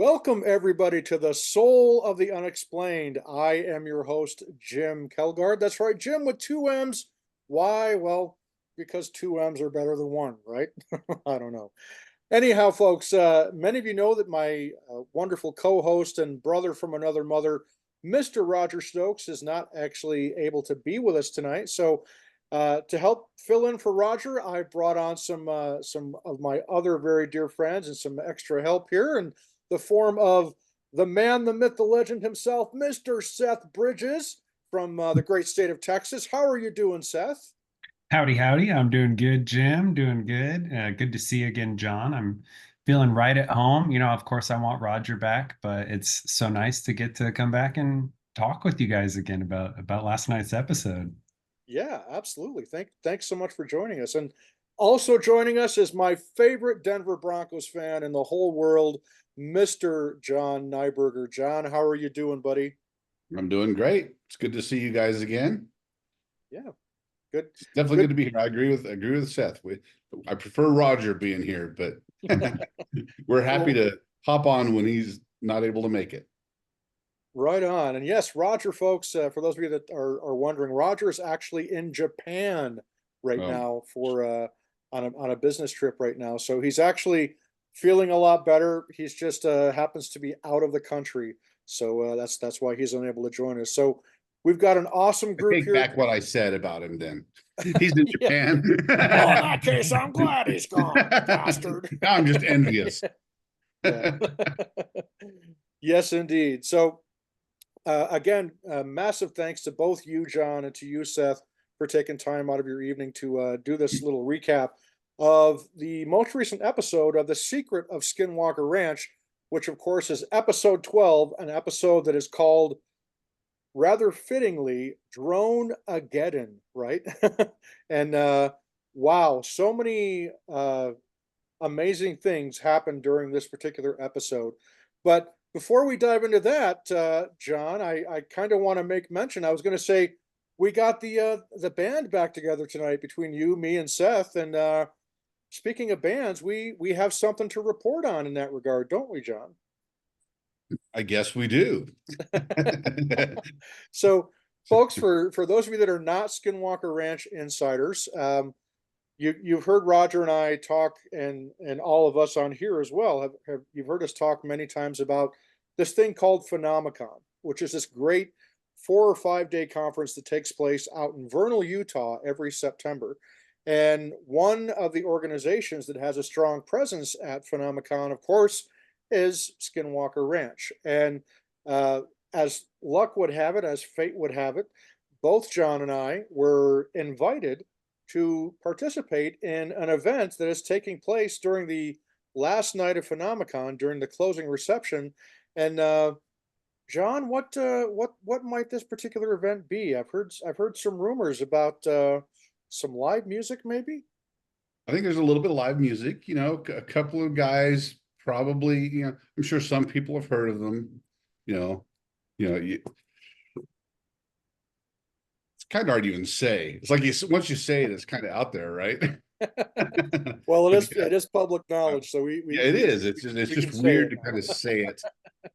Welcome, everybody, to the Soul of the Unexplained. I am your host, Jimm Kelgard. That's right, Jim with two M's. Why? Well, because two M's are better than one, right? I don't know. Anyhow, folks, many of you know that my wonderful co host and brother from another mother, Mr. Roger Stokes, is not actually able to be with us tonight. So, to help fill in for Roger, I brought on some of my other very dear friends and some extra help here in the form of the man, the myth, the legend himself, Mr. Seth Bridges from the great state of Texas. How are you doing, Seth? Howdy, howdy. I'm doing good, Jim. Doing good. Good to see you again, John. I'm feeling right at home. Of course, I want Roger back, but it's so nice to get to come back and talk with you guys again about last night's episode. Yeah, absolutely. Thanks so much for joining us. And also joining us is my favorite Denver Broncos fan in the whole world, Mr. John Neiberger. John, how are you doing, buddy? I'm doing great. It's good to see you guys again. Yeah, good, It's definitely good good. to be here. I agree with Seth. I prefer Roger being here, but we're happy Well, to hop on when he's not able to make it. right on. And yes, Roger, folks, for those of you that are wondering, Roger is actually in Japan right Um, now for on a business trip right now. So he's actually feeling a lot better. He's just happens to be out of the country. So that's why he's unable to join us. So we've got an awesome I group take here. back what I said about him then. He's in Yeah. Japan. Well, in that case, I'm glad he's gone, bastard. Now I'm just envious. Yeah. Yes, indeed. So again, massive thanks to both you, John, and to you, Seth, for taking time out of your evening to do this little recap of the most recent episode of The Secret of Skinwalker Ranch, which, of course, is episode 12, an episode that is called, rather fittingly, Drone-Ageddon, right? And wow, so many amazing things happened during this particular episode. But before we dive into that, John, I kind of want to make mention. I was going to say we got the band back together tonight between you, me, and Seth. And speaking of bands, we have something to report on in that regard, don't we, John? I guess we do. So, folks, for those of you that are not Skinwalker Ranch insiders, you've heard Roger and I talk, and all of us on here as well have you've heard us talk many times about this thing called Phenomicon, which is this great 4 or 5 day conference that takes place out in Vernal, Utah every September. And one of the organizations that has a strong presence at Phenomicon, of course, is Skinwalker Ranch. And as luck would have it, as fate would have it, both John and I were invited to participate in an event that is taking place during the last night of Phenomicon during the closing reception. And John, what might this particular event be? I've heard some rumors about some live music, maybe. I think there's a little bit of live music, a couple of guys probably, I'm sure some people have heard of them, you know, it's kind of hard to even say. It's like once you say it, it's kind of out there, right? Well, it But is yeah, it is public knowledge, so we we yeah, it we is. It's just, it's we can just say weird it to kind now. of say it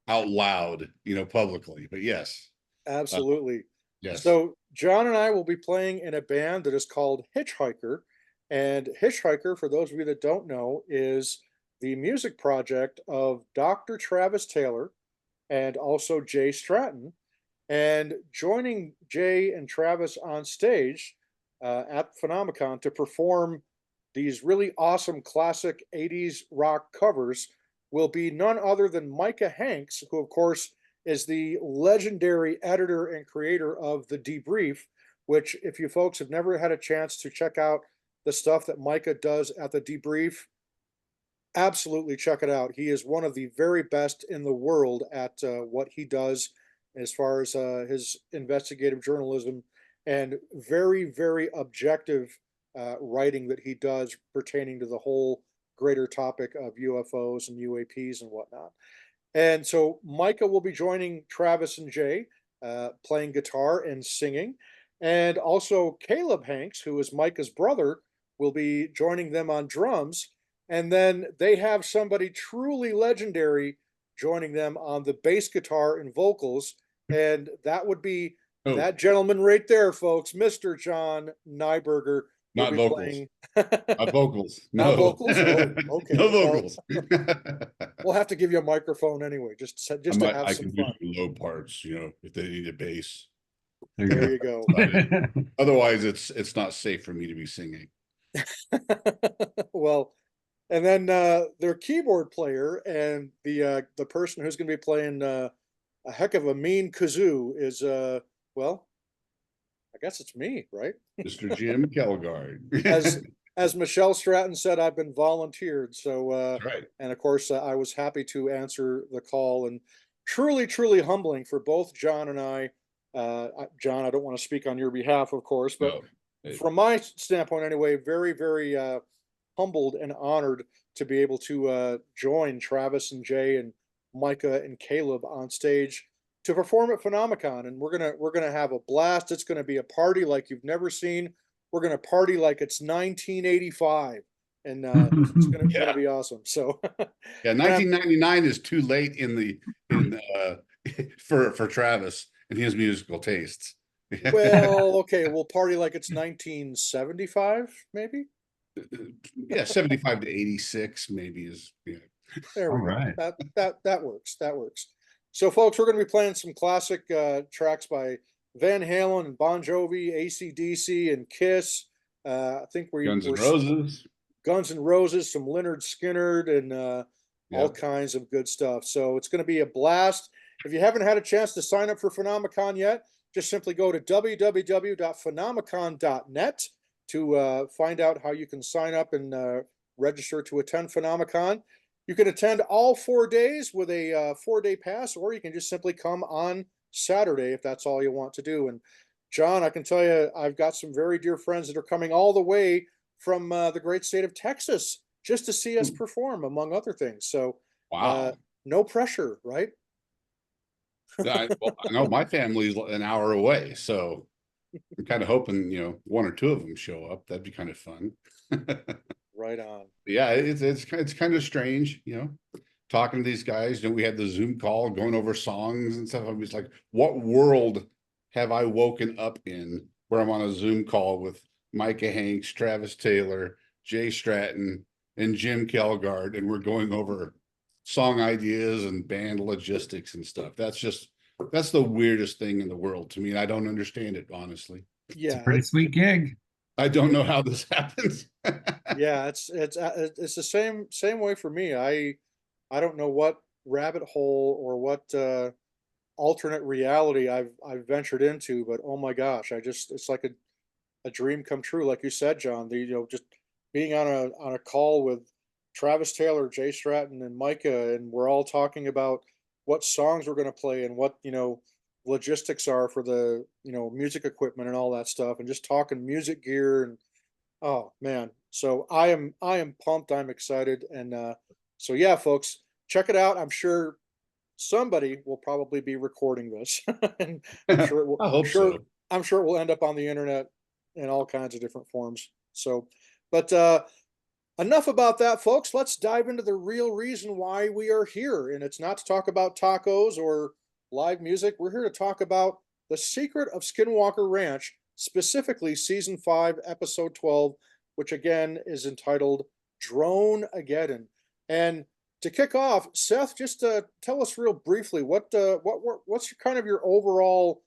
out loud, publicly. But yes, uh, Absolutely. yes. So John and I will be playing in a band that is called Hitchhiker. And Hitchhiker, for those of you that don't know, is the music project of Dr. Travis Taylor and also Jay Stratton. And joining Jay and Travis on stage at Phenomicon to perform these really awesome classic 80s rock covers will be none other than Micah Hanks, who, of course, is the legendary editor and creator of The Debrief, which, if you folks have never had a chance to check out the stuff that Micah does at The Debrief, absolutely check it out. He is one of the very best in the world at what he does as far as his investigative journalism and very, very objective writing that he does pertaining to the whole greater topic of UFOs and UAPs and whatnot. And so Micah will be joining Travis and Jay, playing guitar and singing. And also Caleb Hanks, who is Micah's brother, will be joining them on drums. And then they have somebody truly legendary joining them on the bass guitar and vocals. And that would be Oh, that gentleman right there, folks, Mr. John Neiberger. Will not be vocals. playing. Not vocals. Not No. vocals? Oh, okay. No Well, vocals. we'll have to give you a microphone anyway, just to have I some can do fun. some low parts, if they need a bass. There you go. Otherwise, it's not safe for me to be singing. Well, and then their keyboard player and the person who's going to be playing a heck of a mean kazoo is well, I guess it's me, right? Mr. Jimm Kelgard. As Michelle Stratton said, I've been volunteered. So Right. and of course I was happy to answer the call, and truly humbling for both John and I. John, I don't want to speak on your behalf, of course, but No. from my standpoint anyway, very humbled and honored to be able to join Travis and Jay and Micah and Caleb on stage to perform at Phenomicon, and we're gonna have a blast. It's gonna be a party like you've never seen. We're gonna party like it's 1985, and it's gonna be awesome. So yeah, 1999 is too late in for Travis and his musical tastes. Well, okay, we'll party like it's 1975, maybe. Yeah, 75 to 86 maybe is. Yeah. There we All go. right. That works. That works. So, folks, we're going to be playing some classic tracks by Van Halen and Bon Jovi, AC/DC, and Kiss. I think Guns N' Roses. Guns N' Roses, some Lynyrd Skynyrd, and all Yep. kinds of good stuff. So it's going to be a blast. If you haven't had a chance to sign up for Phenomicon yet, just simply go to www.phenomicon.net to find out how you can sign up and register to attend Phenomicon. You can attend all 4 days with a 4-day pass, or you can just simply come on Saturday if that's all you want to do. And John, I can tell you, I've got some very dear friends that are coming all the way from the great state of Texas just to see us perform, among other things. So, Wow. no pressure, right? I know my family's an hour away, so I'm kind of hoping, one or two of them show up. That'd be kind of fun. Right on. Yeah, it's kind of strange, talking to these guys. We had the Zoom call going over songs and stuff. I was like, what world have I woken up in where I'm on a Zoom call with Micah Hanks, Travis Taylor, Jay Stratton, and Jimm Kelgard, and we're going over song ideas and band logistics and stuff. That's the weirdest thing in the world to me. And I don't understand it, honestly. Yeah, it's a pretty sweet gig. I don't know how this happens. Yeah, it's the same way for me. I don't know what rabbit hole or what alternate reality I've ventured into, but oh my gosh, it's like a dream come true, like you said, John. Just being on a call with Travis Taylor, Jay Stratton, and Micah, and we're all talking about what songs we're going to play and what logistics are for the music equipment and all that stuff, and just talking music gear, and oh man. So I am pumped. I'm excited, and so yeah, folks, check it out. I'm sure somebody will probably be recording this, and I'm sure it will. I hope so. I'm sure it will end up on the internet in all kinds of different forms. So, but enough about that, folks. Let's dive into the real reason why we are here. And it's not to talk about tacos or live music. We're here to talk about The Secret of Skinwalker Ranch, specifically season 5, episode 12, which again is entitled Drone-Ageddon. And to kick off, Seth, just tell us real briefly what's your overall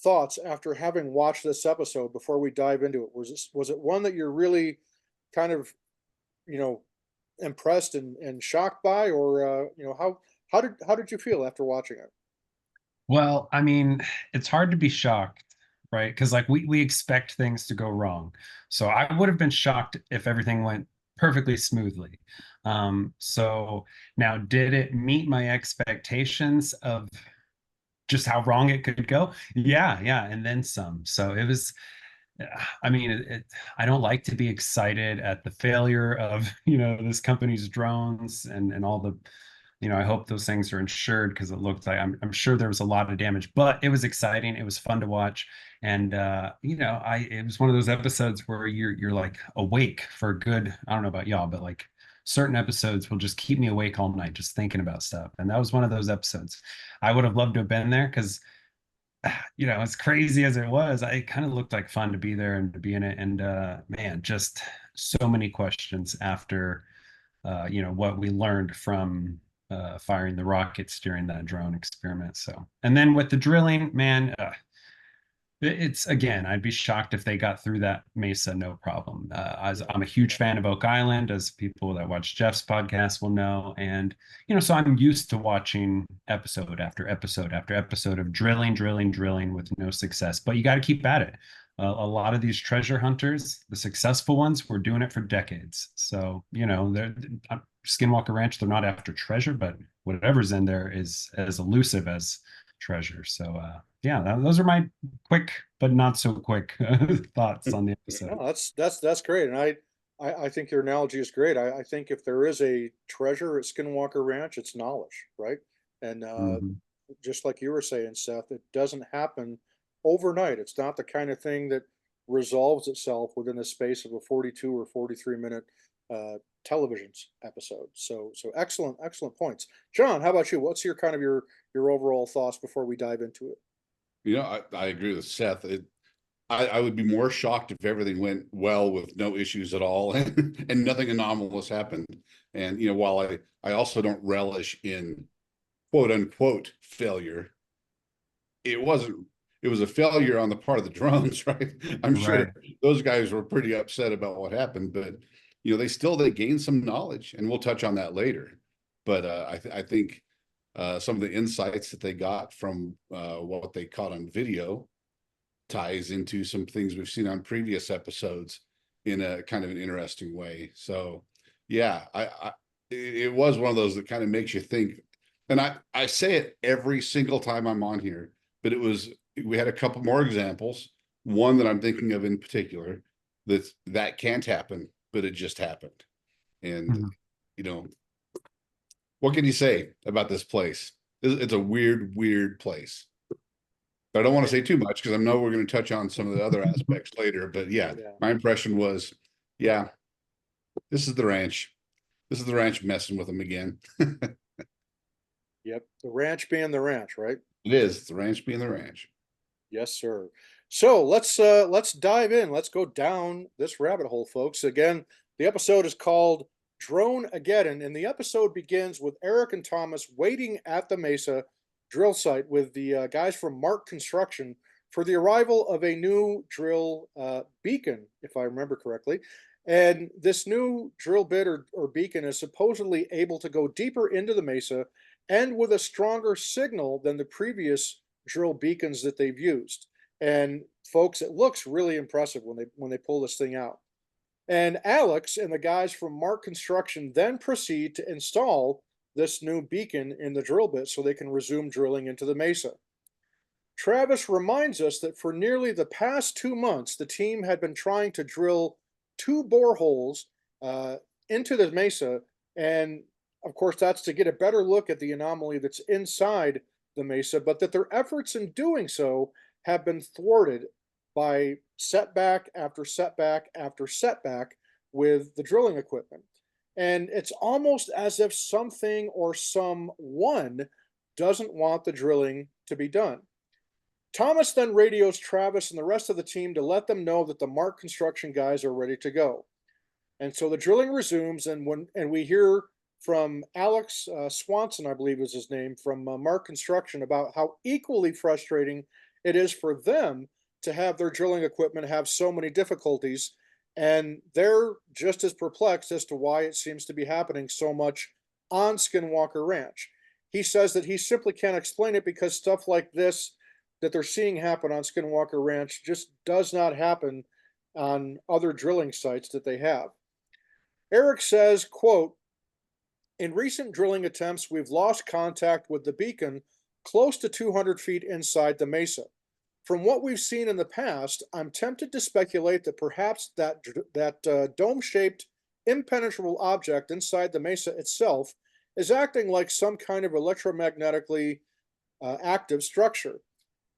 thoughts after having watched this episode before we dive into it. Was it one that you're really kind of impressed and shocked by, or how did you feel after watching it? Well, I mean, it's hard to be shocked, right? Because like we expect things to go wrong. So I would have been shocked if everything went perfectly smoothly. So now, did it meet my expectations of just how wrong it could go? Yeah, and then some. So it was. I mean, I don't like to be excited at the failure of this company's drones and all the. I hope those things are insured, because it looked like I'm sure there was a lot of damage, but it was exciting. It was fun to watch. And it was one of those episodes where you're like awake for a good, I don't know about y'all, but like certain episodes will just keep me awake all night just thinking about stuff. And that was one of those episodes. I would have loved to have been there because, as crazy as it was, it kind of looked like fun to be there and to be in it. And man, just so many questions after what we learned from firing the rockets during that drone experiment. So, and then with the drilling, man, it's again, I'd be shocked if they got through that mesa no problem. I'm a huge fan of Oak Island, as people that watch Jeff's podcast will know, and so I'm used to watching episode after episode after episode of drilling with no success. But you got to keep at it. A lot of these treasure hunters, the successful ones, were doing it for decades. So they're Skinwalker Ranch. They're not after treasure, but whatever's in there is as elusive as treasure. So those are my quick but not so quick thoughts on the episode. No, that's great, and I think your analogy is great. I think if there is a treasure at Skinwalker Ranch, it's knowledge, right? And just like you were saying, Seth, it doesn't happen overnight. It's not the kind of thing that resolves itself within the space of a 42 or 43-minute television episode. So excellent points. John, how about you? What's your your overall thoughts before we dive into it? I agree with Seth. I would be more shocked if everything went well with no issues at all and nothing anomalous happened. And while I also don't relish in quote unquote failure, it was a failure on the part of the drones, right? I'm sure those guys were pretty upset about what happened, but they gained some knowledge, and we'll touch on that later. But I think some of the insights that they got from what they caught on video ties into some things we've seen on previous episodes in a kind of an interesting way. So yeah, it was one of those that kind of makes you think. And I say it every single time I'm on here, but we had a couple more examples. One that I'm thinking of in particular that can't happen, but it just happened. And what can you say about this place? It's a weird place. But I don't want to say too much because I know we're going to touch on some of the other aspects later. But my impression was, this is the ranch. This is the ranch messing with them again. Yep. The ranch being the ranch, right? It is. It's the ranch being the ranch. Yes, sir. So let's dive in. Let's go down this rabbit hole, folks. Again, the episode is called Drone-Ageddon, and the episode begins with Erik and Thomas waiting at the Mesa drill site with the guys from Mark Construction for the arrival of a new drill beacon, if I remember correctly. And this new drill bit or beacon is supposedly able to go deeper into the Mesa and with a stronger signal than the previous drill beacons that they've used. And folks, it looks really impressive when they pull this thing out. And Alex and the guys from Mark Construction then proceed to install this new beacon in the drill bit so they can resume drilling into the Mesa. Travis reminds us that for nearly the past 2 months, the team had been trying to drill 2 boreholes into the Mesa. And of course, that's to get a better look at the anomaly that's inside the Mesa, but that their efforts in doing so have been thwarted by setback after setback after setback with the drilling equipment. And it's almost as if something or someone doesn't want the drilling to be done. Thomas then radios Travis and the rest of the team to let them know that the Mark Construction guys are ready to go. And so the drilling resumes, and we hear from Alex Swanson, I believe is his name, from Mark Construction about how equally frustrating it is for them to have their drilling equipment have so many difficulties. And they're just as perplexed as to why it seems to be happening so much on Skinwalker Ranch. He says that he simply can't explain it because stuff like this that they're seeing happen on Skinwalker Ranch just does not happen on other drilling sites that they have. Erik says, quote, "In recent drilling attempts, we've lost contact with the beacon close to 200 feet inside the Mesa. From what we've seen in the past, I'm tempted to speculate that perhaps that dome-shaped, impenetrable object inside the Mesa itself is acting like some kind of electromagnetically active structure.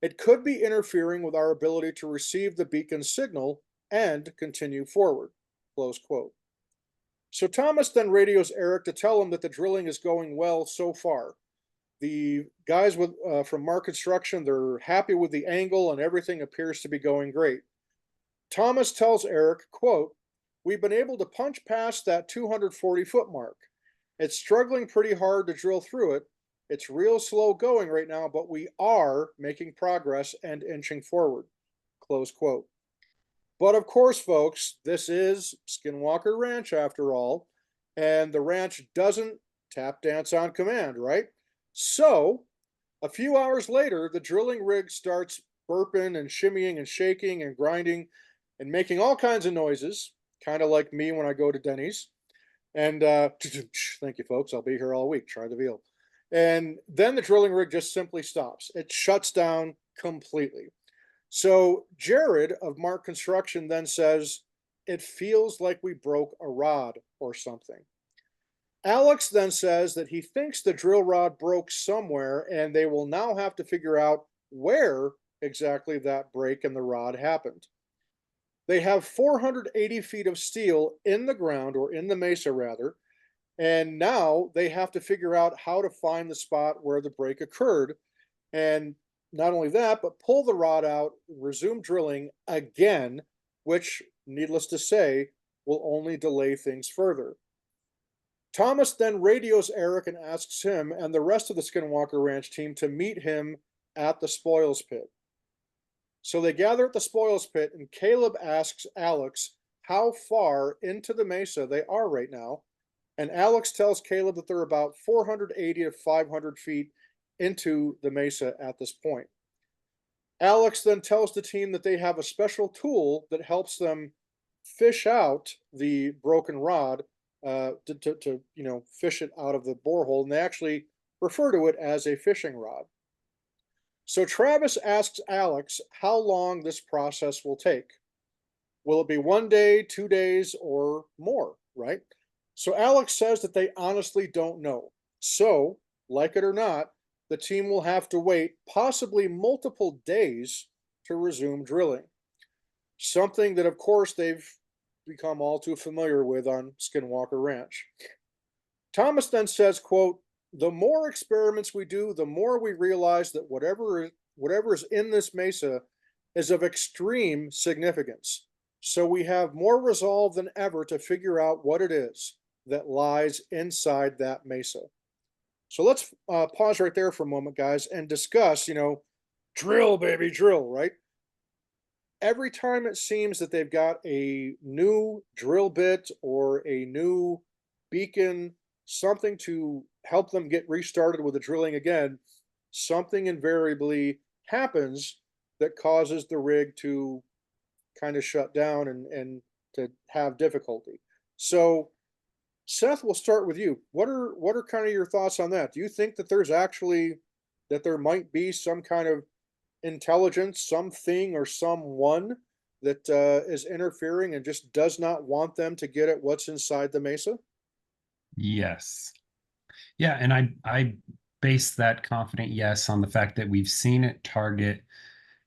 It could be interfering with our ability to receive the beacon signal and continue forward." Close quote. So Thomas then radios Erik to tell him that the drilling is going well so far. The guys from Mark Construction, they're happy with the angle and everything appears to be going great. Thomas tells Erik, quote, "We've been able to punch past that 240-foot mark. It's struggling pretty hard to drill through it. It's real slow going right now, but we are making progress and inching forward." Close quote. But of course, folks, this is Skinwalker Ranch after all, and the ranch doesn't tap dance on command, right? So, a few hours later, the drilling rig starts burping and shimmying and shaking and grinding and making all kinds of noises, kind of like me when I go to Denny's. And thank you, folks. I'll be here all week. Try the veal. And then the drilling rig just simply stops. It shuts down completely. So Jared of Mark Construction then says, "It feels like we broke a rod or something." Alex then says that he thinks the drill rod broke somewhere and they will now have to figure out where exactly that break in the rod happened. They have 480 feet of steel in the ground, or in the mesa rather, and now they have to figure out how to find the spot where the break occurred. And not only that, but pull the rod out, resume drilling again, which, needless to say, will only delay things further. Thomas then radios Erik and asks him and the rest of the Skinwalker Ranch team to meet him at the spoils pit. So they gather at the spoils pit, and Caleb asks Alex how far into the mesa they are right now. And Alex tells Caleb that they're about 480 to 500 feet into the mesa at this point. Alex then tells the team that they have a special tool that helps them fish out the broken rod, to fish it out of the borehole, and they actually refer to it as a fishing rod. So Travis asks Alex how long this process will take. Will it be 1 day, 2 days, or more, right? So Alex says that they honestly don't know. So, like it or not, the team will have to wait possibly multiple days to resume drilling. Something that, of course, they've become all too familiar with on Skinwalker Ranch. Thomas then says, quote, "The more experiments we do, the more we realize that whatever is in this mesa is of extreme significance. So we have more resolve than ever to figure out what it is that lies inside that mesa." So let's pause right there for a moment, guys, and discuss, drill, baby, drill, right? Every time it seems that they've got a new drill bit or a new beacon, something to help them get restarted with the drilling again, something invariably happens that causes the rig to kind of shut down and to have difficulty. So, Seth, we'll start with you. What are kind of your thoughts on that? Do you think that there might be some kind of intelligence, something or someone that is interfering and just does not want them to get at what's inside the mesa? Yes. Yeah, and I base that confident yes on the fact that we've seen it target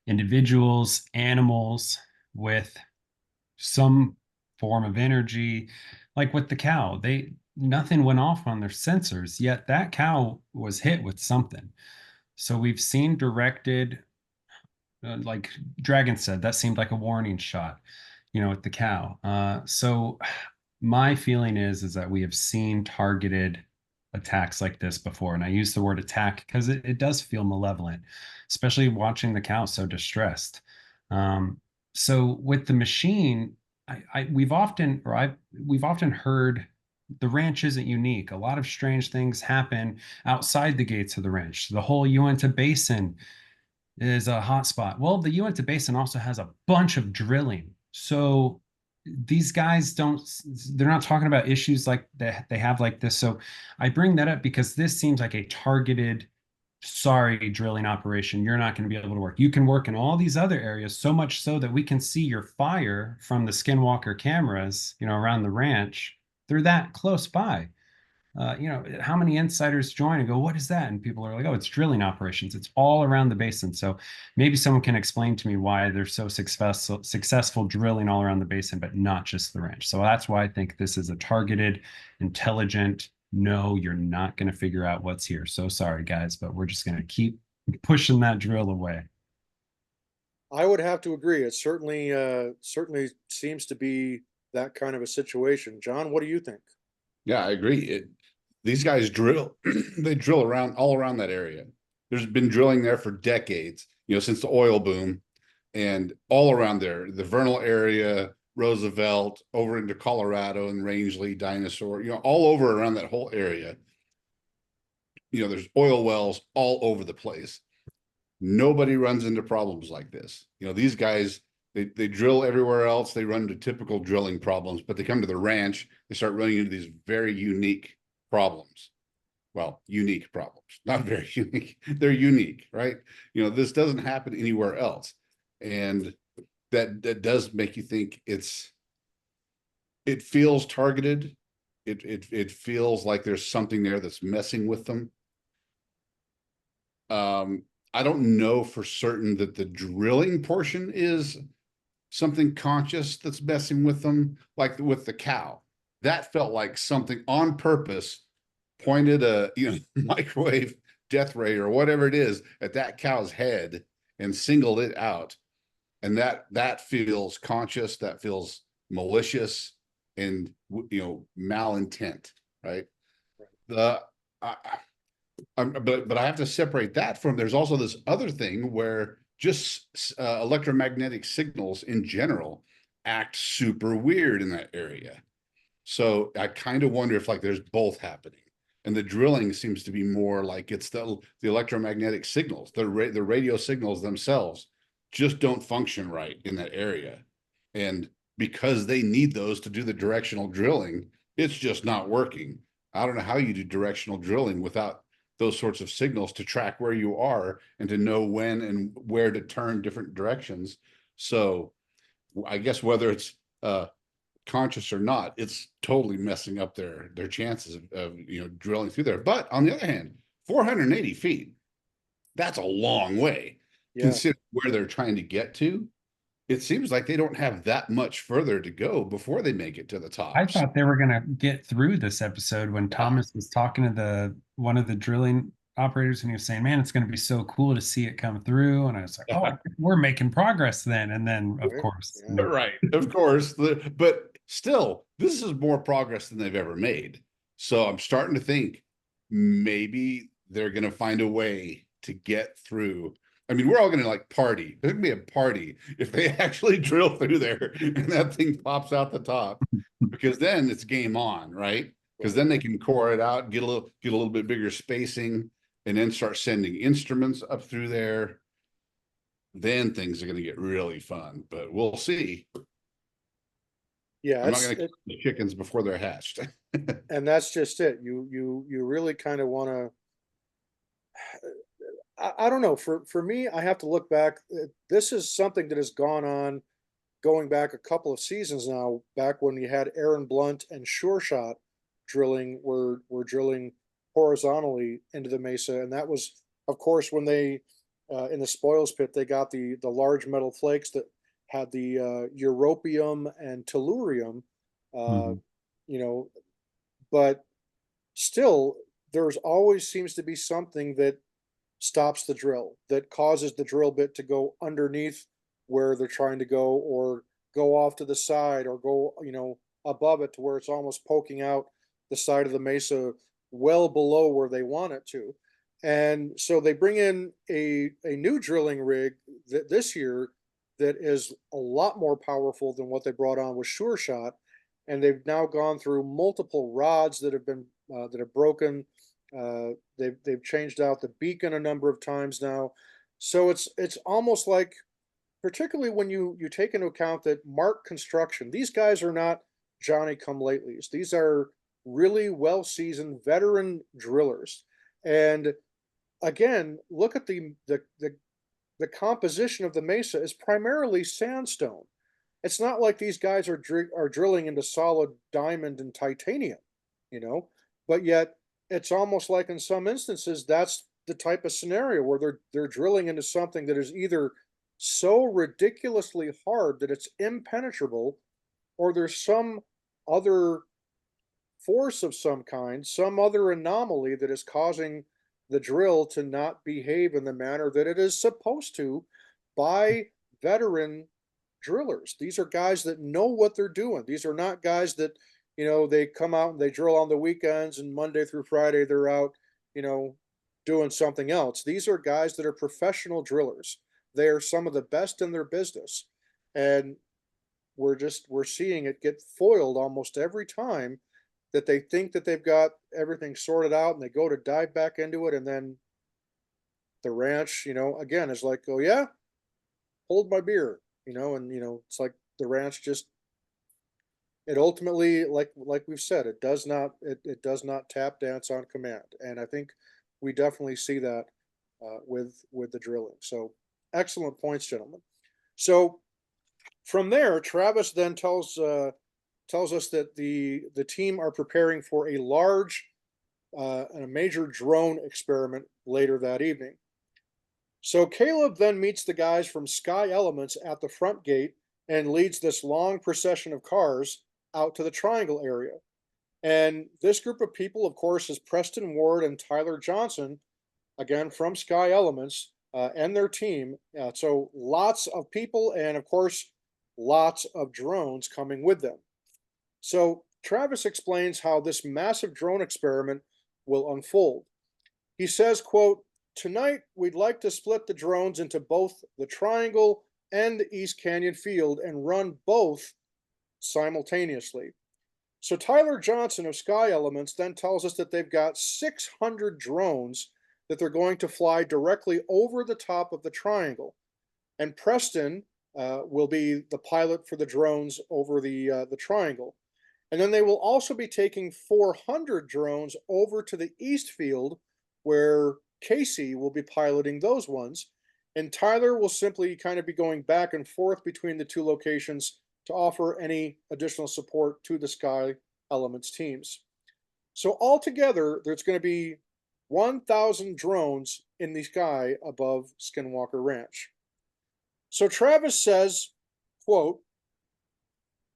individuals, animals with some form of energy, like with the cow. Nothing went off on their sensors, yet that cow was hit with something. So we've seen directed, like Dragon said, that seemed like a warning shot, with the cow. So my feeling is that we have seen targeted attacks like this before. And I use the word attack because it does feel malevolent, especially watching the cow so distressed. So with the machine, we've often heard the ranch isn't unique. A lot of strange things happen outside the gates of the ranch. The whole Uinta Basin is a hot spot. Well, the Uinta Basin also has a bunch of drilling. So these guys they're not talking about issues like that they have like this. So I bring that up because this seems like a targeted, sorry, drilling operation. You're not going to be able to work. You can work in all these other areas, so much so that we can see your fire from the Skinwalker cameras, around the ranch. They're that close by. how many insiders join and go, what is that? And people are like, oh, it's drilling operations. It's all around the basin. So maybe someone can explain to me why they're so successful drilling all around the basin, but not just the ranch. So that's why I think this is a targeted, intelligent, no, you're not going to figure out what's here. So sorry, guys, but we're just going to keep pushing that drill away. I would have to agree. It certainly seems to be that kind of a situation. John, what do you think? Yeah, I agree. These guys drill, they drill around all around that area. There's been drilling there for decades, since the oil boom, and all around there, the Vernal area, Roosevelt, over into Colorado and Rangeley, Dinosaur, all over around that whole area. There's oil wells all over the place. Nobody runs into problems like this. These guys, they drill everywhere else. They run into typical drilling problems, but they come to the ranch, they start running into these very unique problems. Well, unique problems, not very unique. They're unique, right? This doesn't happen anywhere else. And that does make you think it feels targeted. It feels like there's something there that's messing with them. I don't know for certain that the drilling portion is something conscious that's messing with them, like with the cow. That felt like something on purpose, pointed a microwave death ray or whatever it is at that cow's head and singled it out. And that feels conscious, that feels malicious and malintent, right? But I have to separate that from, there's also this other thing where just electromagnetic signals in general act super weird in that area. So I kind of wonder if there's both happening, and the drilling seems to be more like it's the electromagnetic signals, the radio signals themselves just don't function right in that area. And because they need those to do the directional drilling, it's just not working. I don't know how you do directional drilling without those sorts of signals to track where you are and to know when and where to turn different directions. So I guess whether it's conscious or not, it's totally messing up their chances of drilling through there. But on the other hand, 480 feet, that's a long way. Yeah. Consider where they're trying to get to. It seems like they don't have that much further to go before they make it to the top. I thought they were going to get through this episode when Thomas was talking to one of the drilling operators, and he was saying, man, it's going to be so cool to see it come through. And I was like, oh, we're making progress then. And then, of course. Yeah. Right. Of course. But still, this is more progress than they've ever made. So I'm starting to think maybe they're going to find a way to get through. I mean, we're all going to party. There's going to be a party if they actually drill through there and that thing pops out the top, because then it's game on, right? Because then they can core it out, get a little bit bigger spacing, and then start sending instruments up through there. Then things are going to get really fun, but we'll see. Yeah, I'm not going to kill the chickens before they're hatched. And that's just it. You really kind of want to. I don't know. For me, I have to look back. This is something that has gone on, going back a couple of seasons now. Back when you had Aaron Blunt and Sure Shot drilling, were drilling horizontally into the mesa, and that was, of course, when they in the spoils pit they got the large metal flakes that had the europium and tellurium. But still, there's always seems to be something that stops the drill, that causes the drill bit to go underneath where they're trying to go, or go off to the side, or go above it to where it's almost poking out the side of the mesa well below where they want it to. And so they bring in a new drilling rig this year that is a lot more powerful than what they brought on with Sure Shot, and they've now gone through multiple rods that have been that have broken. They've changed out the beacon a number of times now, so it's almost like, particularly when you take into account that Mark Construction, these guys are not Johnny come latelys. These are really well seasoned veteran drillers, and again, look at the composition of the mesa is primarily sandstone. It's not like these guys are drilling into solid diamond and titanium, you know. but yet it's almost like in some instances that's the type of scenario where they're drilling into something that is either so ridiculously hard that it's impenetrable, or there's some other force of some kind, some other anomaly that is causing the drill to not behave in the manner that it is supposed to by veteran drillers. These are guys that know what they're doing. These are not guys that, they come out and they drill on the weekends and Monday through Friday they're out, you know, doing something else. These are guys that are professional drillers. They are some of the best in their business. And we're seeing it get foiled almost every time that they think that they've got everything sorted out and they go to dive back into it, and then the ranch, again is like, oh yeah, hold my beer, and it's like the ranch just, it ultimately, like we've said, it does not tap dance on command. And I think we definitely see that with the drilling. So excellent points, gentlemen. So from there, Travis then tells us that the team are preparing for a large and a major drone experiment later that evening. So Caleb then meets the guys from Sky Elements at the front gate and leads this long procession of cars out to the triangle area. And this group of people, of course, is Preston Ward and Tyler Johnson, again from Sky Elements, and their team. So lots of people, and of course, lots of drones coming with them. So Travis explains how this massive drone experiment will unfold. He says, quote, "Tonight, we'd like to split the drones into both the Triangle and the East Canyon field and run both simultaneously." So Tyler Johnson of Sky Elements then tells us that they've got 600 drones that they're going to fly directly over the top of the Triangle. And Preston will be the pilot for the drones over the Triangle. And then they will also be taking 400 drones over to the East Field, where Casey will be piloting those ones. And Tyler will simply kind of be going back and forth between the two locations to offer any additional support to the Sky Elements teams. So altogether, there's going to be 1,000 drones in the sky above Skinwalker Ranch. So Travis says, quote,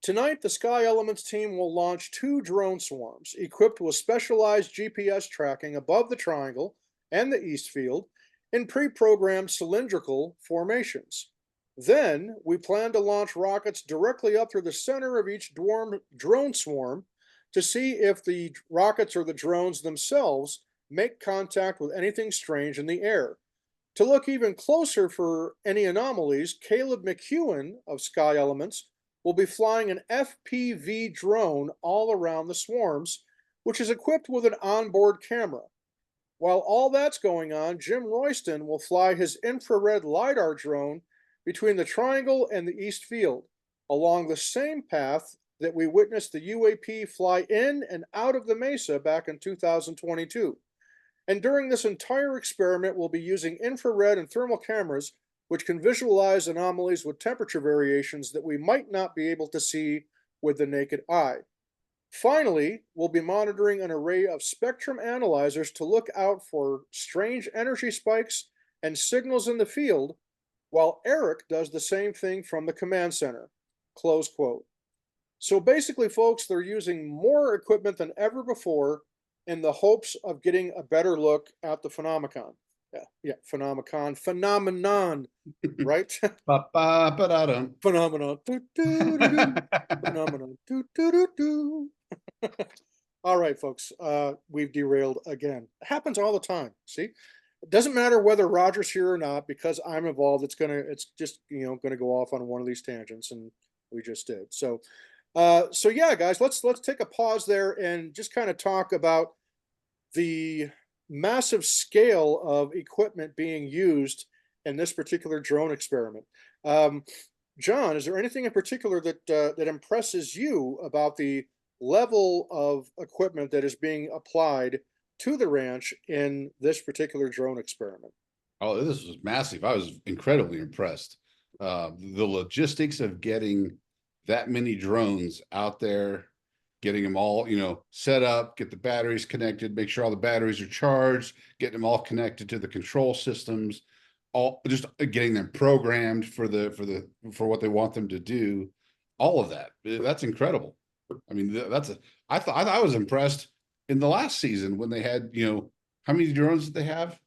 "Tonight, the Sky Elements team will launch 2 drone swarms equipped with specialized GPS tracking above the Triangle and the East Field in pre-programmed cylindrical formations. Then, we plan to launch rockets directly up through the center of each drone swarm to see if the rockets or the drones themselves make contact with anything strange in the air. To look even closer for any anomalies, Caleb McEwen of Sky Elements will be flying an FPV drone all around the swarms, which is equipped with an onboard camera. While all that's going on, Jimm Royston will fly his infrared LiDAR drone between the Triangle and the East Field, along the same path that we witnessed the UAP fly in and out of the mesa back in 2022. And during this entire experiment, we'll be using infrared and thermal cameras, which can visualize anomalies with temperature variations that we might not be able to see with the naked eye. Finally, we'll be monitoring an array of spectrum analyzers to look out for strange energy spikes and signals in the field, while Erik does the same thing from the command center." Close quote. So basically, folks, they're using more equipment than ever before in the hopes of getting a better look at the phenomenon. Phenomenon, right? Ba-ba-ba-da-dum. Phenomenon. Phenomenon. All right, folks. We've derailed again. It happens all the time. See, it doesn't matter whether Roger's here or not, because I'm involved. It's just gonna go off on one of these tangents, and we just did. So yeah, guys, let's take a pause there and just kind of talk about the massive scale of equipment being used in this particular drone experiment. John, is there anything in particular that impresses you about the level of equipment that is being applied to the ranch in this particular drone experiment? Oh, this was massive. I was incredibly impressed. The logistics of getting that many drones out there, getting them all, set up, get the batteries connected, make sure all the batteries are charged, getting them all connected to the control systems, all just getting them programmed for what they want them to do. All of that. That's incredible. I mean, I was impressed in the last season when they had, how many drones did they have?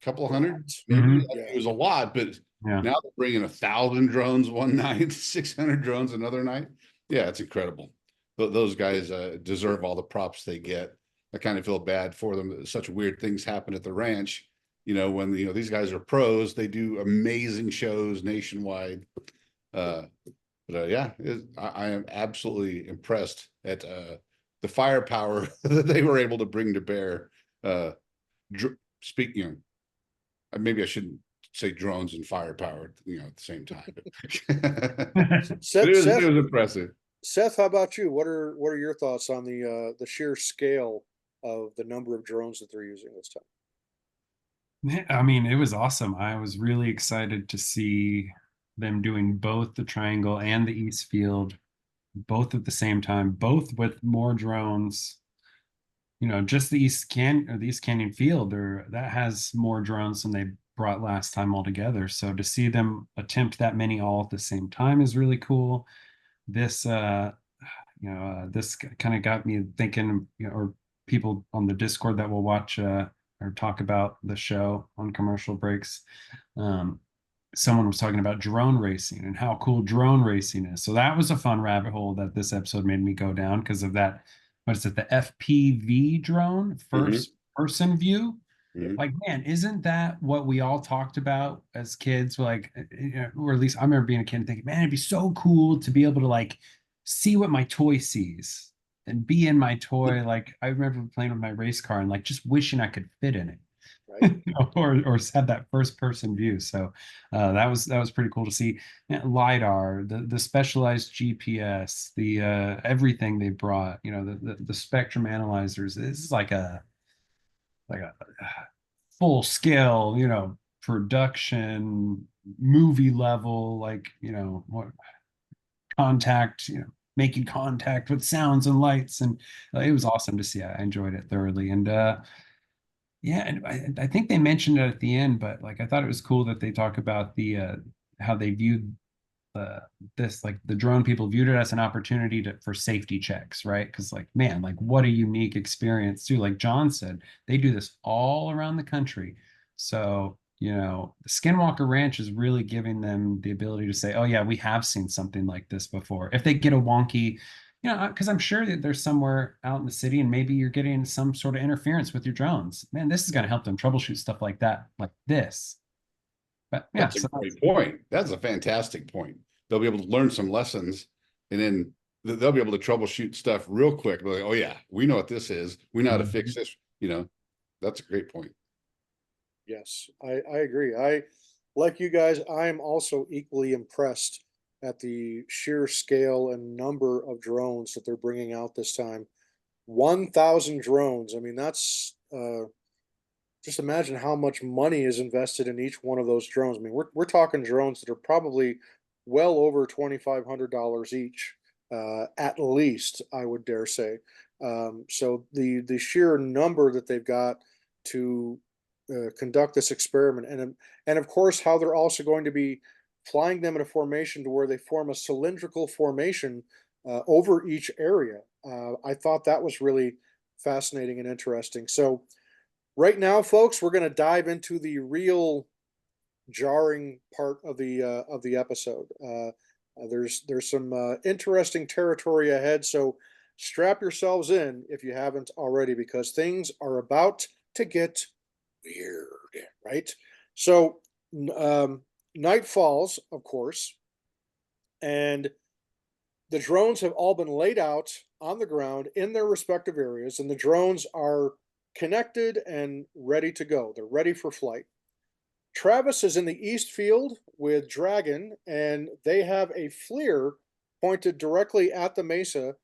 A couple of hundred, maybe. Mhm. It was a lot, but Yeah. now they're bringing 1,000 drones one night, 600 drones another night. Yeah, it's incredible. Those guys deserve all the props they get. I kind of feel bad for them. Such weird things happen at the ranch. When these guys are pros, they do amazing shows nationwide. But yeah, I am absolutely impressed at the firepower that they were able to bring to bear. Speaking, maybe I shouldn't say drones and firepower, at the same time. But Seth, it Seth, was impressive. Seth, how about you? What are your thoughts on the sheer scale of the number of drones that they're using this time? Yeah, I mean, it was awesome. I was really excited to see them doing both the triangle and the East Field, both at the same time, both with more drones. Just the East Canyon Field, or that has more drones than they brought last time altogether. So to see them attempt that many all at the same time is really cool. This this kind of got me thinking, or people on the Discord that will watch or talk about the show on commercial breaks. Um, Someone was talking about drone racing and how cool drone racing is. So that was a fun rabbit hole that this episode made me go down because of that. What is it? The FPV drone, first person view. Mhm. Like, man, isn't that what we all talked about as kids? Like, or at least I remember being a kid and thinking, man, it'd be so cool to be able to like see what my toy sees and be in my toy. Like, I remember playing with my race car and like just wishing I could fit in it. Right? or have that first person view. So that was pretty cool to see. Yeah, LiDAR, the specialized GPS, the everything they brought, the spectrum analyzers. This is like a full scale, production movie level, like, what contact, making contact with sounds and lights. And it was awesome to see. I enjoyed it thoroughly. And yeah, and I think they mentioned it at the end, but like I thought it was cool that they talk about the how they viewed this, like the drone people viewed it as an opportunity for safety checks, right? Because like, man, like what a unique experience too. Like John said, they do this all around the country. So, the Skinwalker Ranch is really giving them the ability to say, oh yeah, we have seen something like this before. If they get a wonky, because I'm sure that there's somewhere out in the city and maybe you're getting some sort of interference with your drones. Man, this is going to help them troubleshoot stuff like that, like this. But yeah, That's a great point. That's a fantastic point. They'll be able to learn some lessons, and then they'll be able to troubleshoot stuff real quick. They're like, oh yeah, we know what this is. We know how to fix this. That's a great point. Yes, I agree. Like you guys, I am also equally impressed at the sheer scale and number of drones that they're bringing out this time. 1,000 drones. I mean, that's just imagine how much money is invested in each one of those drones. I mean, we're talking drones that are probably well over $2,500 each, at least, I would dare say. So the sheer number that they've got to conduct this experiment, and of course how they're also going to be flying them in a formation to where they form a cylindrical formation over each area. I thought that was really fascinating and interesting. So right now, folks, we're going to dive into the real jarring part of the episode. There's some interesting territory ahead, so strap yourselves in if you haven't already, because things are about to get weird, right? So, night falls, of course, and the drones have all been laid out on the ground in their respective areas, and the drones are connected and ready to go. They're ready for flight. Travis is in the east field with Dragon, and they have a FLIR pointed directly at the mesa,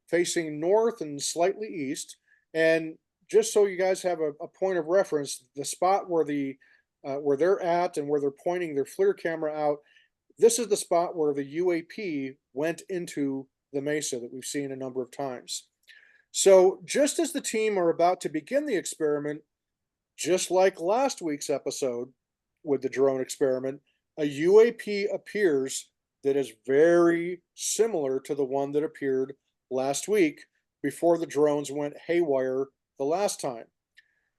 facing north and slightly east. And just so you guys have a point of reference, the spot where they're at and where they're pointing their FLIR camera out, this is the spot where the UAP went into the mesa that we've seen a number of times. So, just as the team are about to begin the experiment, just like last week's episode with the drone experiment, a UAP appears that is very similar to the one that appeared last week before the drones went haywire the last time.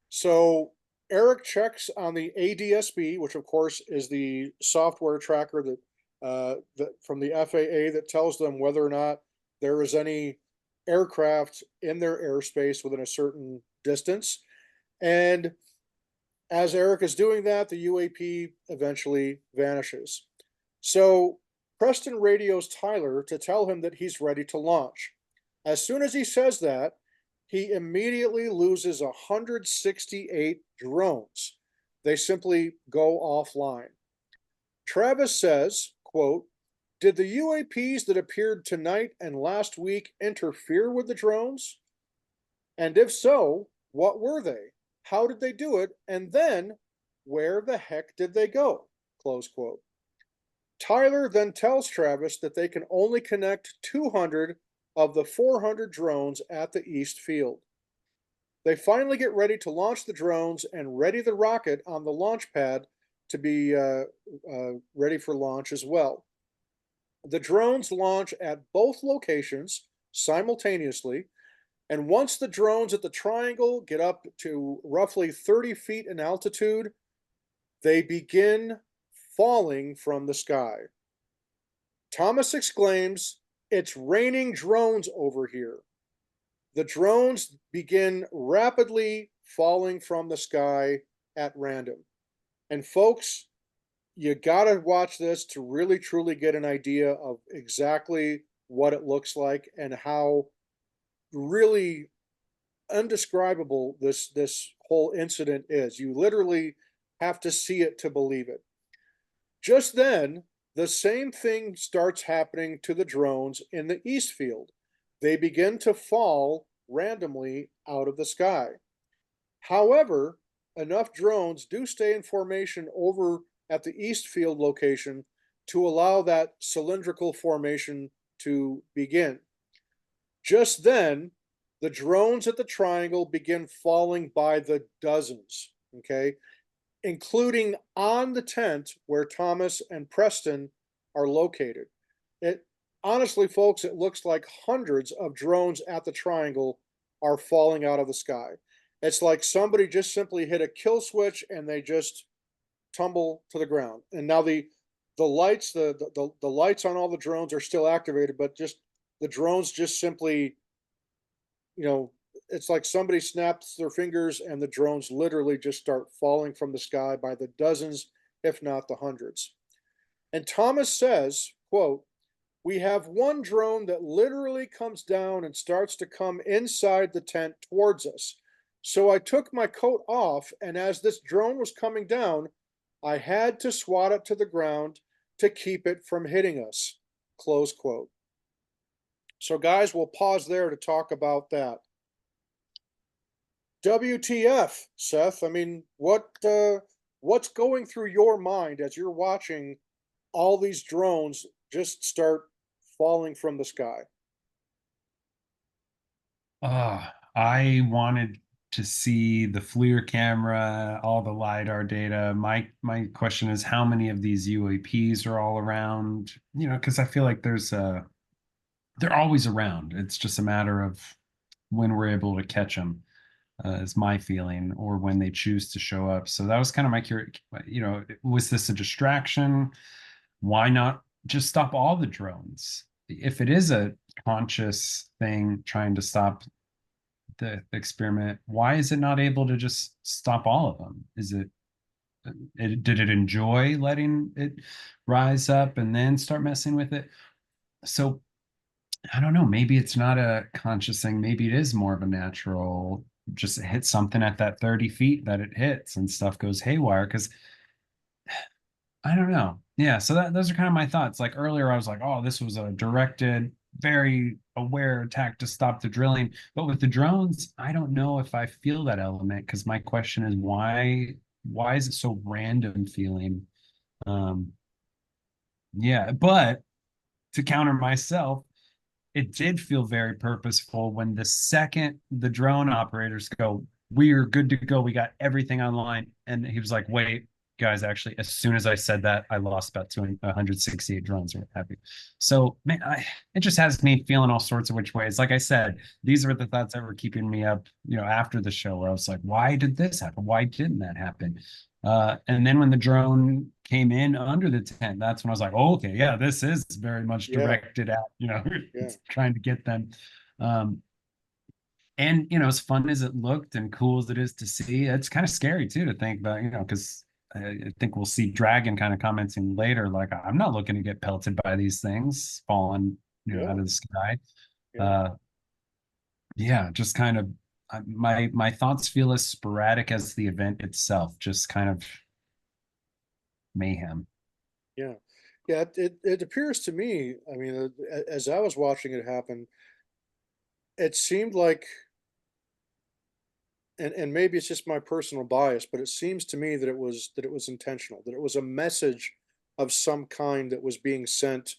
So Erik checks on the ADSB, which of course is the software tracker that from the FAA that tells them whether or not there is any aircraft in their airspace within a certain distance. And as Erik is doing that, the UAP eventually vanishes. So Preston radios Tyler to tell him that he's ready to launch. As soon as he says that, he immediately loses 168 drones. They simply go offline. Travis says, quote, "Did the UAPs that appeared tonight and last week interfere with the drones? And if so, what were they? How did they do it? And then, where the heck did they go?" Close quote. Tyler then tells Travis that they can only connect 200 of the 400 drones at the east field. They finally get ready to launch the drones and ready the rocket on the launch pad to be ready for launch as well. The drones launch at both locations simultaneously, and once the drones at the triangle get up to roughly 30 feet in altitude, they begin falling from the sky. Thomas exclaims, "It's raining drones over here." The drones begin rapidly falling from the sky at random. And folks, you gotta watch this to really truly get an idea of exactly what it looks like and how really undescribable this whole incident is. You literally have to see it to believe it. Just then, the same thing starts happening to the drones in the east field. They begin to fall randomly out of the sky. However, enough drones do stay in formation over at the east field location to allow that cylindrical formation to begin. Just then, the drones at the triangle begin falling by the dozens, okay, including on the tent where Thomas and Preston are located. It honestly, folks, it looks like hundreds of drones at the triangle are falling out of the sky. It's like somebody just simply hit a kill switch and they just tumble to the ground. And now the lights, the lights on all the drones are still activated, but just the drones just simply, you know, it's like somebody snaps their fingers and the drones literally just start falling from the sky by the dozens, if not the hundreds. And Thomas says, quote, "We have one drone that literally comes down and starts to come inside the tent towards us. So I took my coat off, and as this drone was coming down, I had to swat it to the ground to keep it from hitting us." Close quote. So, guys, we'll pause there to talk about that. WTF, Seth? I mean, what's going through your mind as you're watching all these drones just start falling from the sky? I wanted to see the FLIR camera, all the LiDAR data. My question is, how many of these UAPs are all around? You know, because I feel like they're always around. It's just a matter of when we're able to catch them, is my feeling, or when they choose to show up. So that was kind of my curiosity. You know, was this a distraction? Why not just stop all the drones? If it is a conscious thing trying to stop the experiment, why is it not able to just stop all of them? Is did it enjoy letting it rise up and then start messing with it? So I don't know, maybe it's not a conscious thing, maybe it is more of a natural, just hit something at that 30 feet that it hits and stuff goes haywire. Because I don't know. Yeah, so those are kind of my thoughts. Like earlier, I was like, oh, this was a directed, very aware attack to stop the drilling. But with the drones, I don't know if I feel that element, because my question is why is it so random feeling? Yeah, but to counter myself, it did feel very purposeful when the second the drone operators go, we are good to go, we got everything online, and he was like, wait, guys, actually, as soon as I said that, I lost about 168 drones or what have you. So man, it just has me feeling all sorts of which ways. Like I said, these were the thoughts that were keeping me up, after the show, where I was like, why did this happen? Why didn't that happen? And then when the drone came in under the tent, that's when I was like, oh, okay, yeah, this is very much Yeah. directed at, Yeah. it's trying to get them. And as fun as it looked and cool as it is to see, it's kind of scary too to think about, because I think we'll see Dragon kind of commenting later, like, I'm not looking to get pelted by these things falling, Yeah. out of the sky. Yeah. Yeah, just kind of my thoughts feel as sporadic as the event itself, just kind of mayhem. Yeah. Yeah. It appears to me, I mean, as I was watching it happen, it seemed like, and maybe it's just my personal bias, but it seems to me that it was intentional, that it was a message of some kind that was being sent